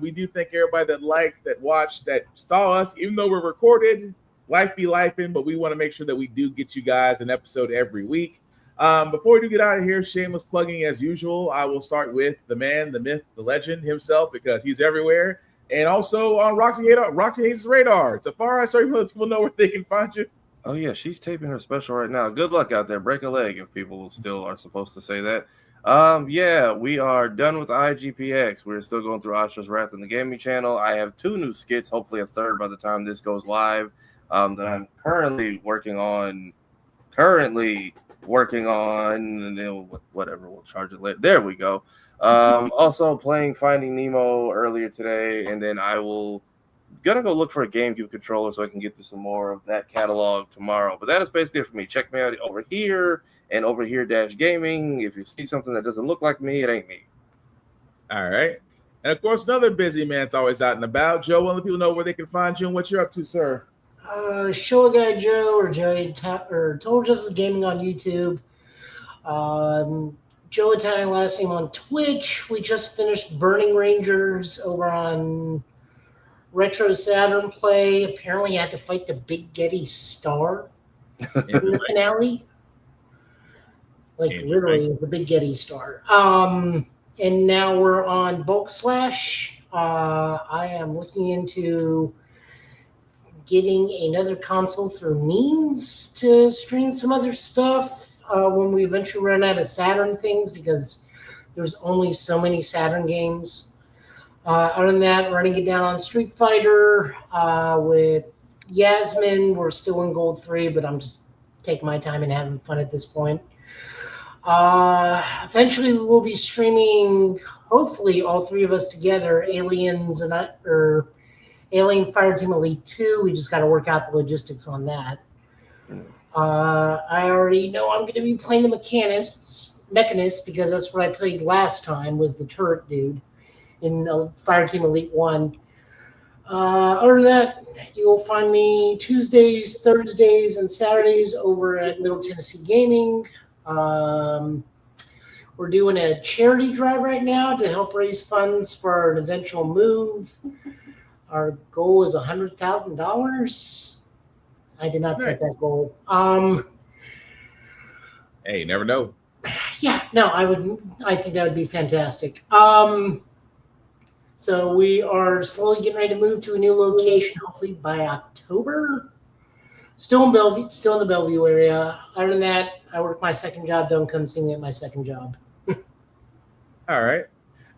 Speaker 1: We do thank everybody that liked, that watched, that saw us, even though we're recorded. Life be lifing, but we want to make sure that we do get you guys an episode every week. Before we do get out of here, shameless plugging as usual. I will start with the man, the myth, the legend himself, because he's everywhere, and also on Roxy Hayes' radar. Tafara, so people know where they can find you.
Speaker 2: Oh, yeah, she's taping her special right now. Good luck out there. Break a leg if people still are supposed to say that. Yeah, we are done with IGPX. We're still going through Asha's Wrath in the gaming channel. I have 2 new skits, hopefully a third by the time this goes live, that I'm currently working on. And then whatever, we'll charge it later. There we go. Also playing Finding Nemo earlier today, and then I will gonna go look for a GameCube controller so I can get to some more of that catalog tomorrow. But that is basically it for me. Check me out over here and over here -gaming. If you see something that doesn't look like me, it ain't me.
Speaker 1: All right. And of course, another busy man that's always out and about. Joe, let people know where they can find you and what you're up to, sir.
Speaker 3: Show Guy Joe or Total Justice Gaming on YouTube. Joe Italian last name on Twitch. We just finished Burning Rangers over on Retro Saturn Play. Apparently, you had to fight the Big Getty Star in the finale. Like literally, the Big Getty Star. And now we're on Bulk Slash. I am looking into getting another console through Means to stream some other stuff. when we eventually run out of Saturn things because there's only so many Saturn games. Other than that, running it down on Street Fighter with Yasmin. We're still in Gold 3, but I'm just taking my time and having fun at this point. Eventually, we will be streaming, hopefully, all three of us together, Alien Fireteam Elite 2. We just got to work out the logistics on that. I already know I'm going to be playing the Mechanist because that's what I played last time, was the turret dude in Fireteam Elite 1. Other than that, you'll find me Tuesdays, Thursdays, and Saturdays over at Middle Tennessee Gaming. We're doing a charity drive right now to help raise funds for an eventual move. Our goal is $100,000. I did not set that goal.
Speaker 1: Hey, you never know.
Speaker 3: Yeah, no, I think that would be fantastic. So we are slowly getting ready to move to a new location, hopefully by October. Still in the Bellevue area. Other than that, I work my second job. Don't come see me at my second job.
Speaker 1: All right.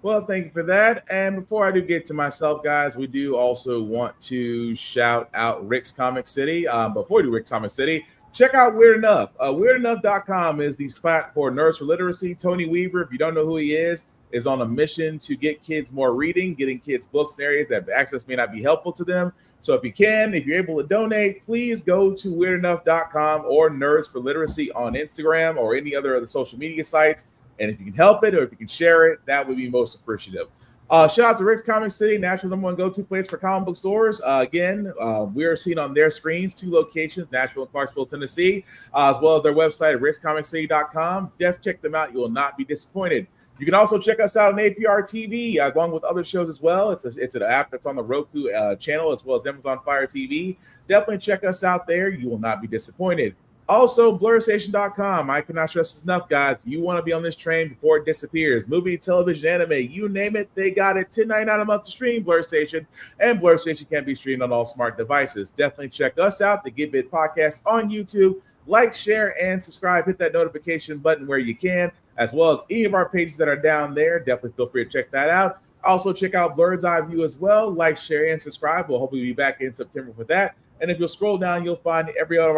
Speaker 1: Well, thank you for that. And before I do get to myself, guys, we do also want to shout out Rick's Comic City. Before we do Rick's Comic City, check out Weird Enough. WeirdEnough.com is the spot for Nerds for Literacy. Tony Weaver, if you don't know who he is on a mission to get kids more reading, getting kids books in areas that access may not be helpful to them. So if you're able to donate, please go to WeirdEnough.com or Nerds for Literacy on Instagram or any other of the social media sites. And if you can help it or if you can share it, that would be most appreciative. Shout out to Rick's Comic City, Nashville's #1 go-to place for comic book stores. We are seen on their screens, 2 locations, Nashville and Clarksville, Tennessee, as well as their website at rickscomiccity.com. Check them out. You will not be disappointed. You can also check us out on APR TV, along with other shows as well. It's an app that's on the Roku channel, as well as Amazon Fire TV. Definitely check us out there. You will not be disappointed. Also, BlurStation.com. I cannot stress this enough, guys. You want to be on this train before it disappears. Movie, television, anime, you name it, they got it. $10.99 a month to stream Blur Station, and Blur Station can be streamed on all smart devices. Definitely check us out, the Get Bit Podcast on YouTube. Like, share, and subscribe. Hit that notification button where you can, as well as any of our pages that are down there. Definitely feel free to check that out. Also, check out Blur's Eye View as well. Like, share, and subscribe. We'll hopefully be back in September with that. And if you'll scroll down, you'll find every one of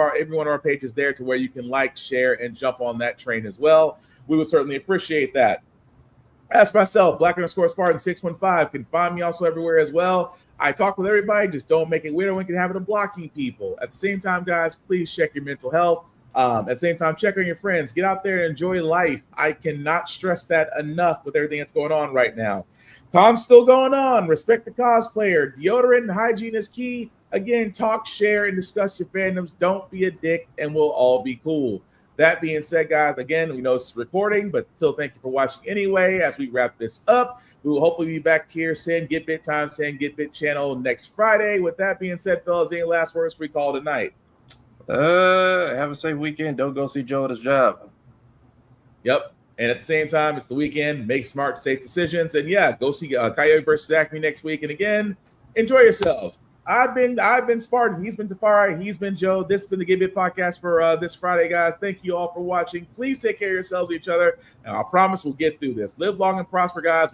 Speaker 1: our pages there to where you can like, share, and jump on that train as well. We would certainly appreciate that. As myself, Black_Spartan615, can find me also everywhere as well. I talk with everybody, just don't make it weird when you can have it of blocking people. At the same time, guys, please check your mental health. At the same time, check on your friends. Get out there and enjoy life. I cannot stress that enough with everything that's going on right now. Con's still going on. Respect the cosplayer. Deodorant and hygiene is key. Again, talk, share, and discuss your fandoms. Don't be a dick, and we'll all be cool. That being said, guys, again, we know it's recording, but still thank you for watching anyway. As we wrap this up, we will hopefully be back here, Saying Get Bit Time, Saying Get Bit channel next Friday. With that being said, fellas, any last words we call tonight?
Speaker 2: Have a safe weekend. Don't go see Joe at his job.
Speaker 1: Yep. And at the same time, it's the weekend. Make smart, safe decisions. And yeah, go see Coyote versus Acme next week. And again, enjoy yourselves. I've been Spartan. He's been Tafari. He's been Joe. This has been the Get Bit Podcast for this Friday, guys. Thank you all for watching. Please take care of yourselves and each other. And I promise we'll get through this. Live long and prosper, guys.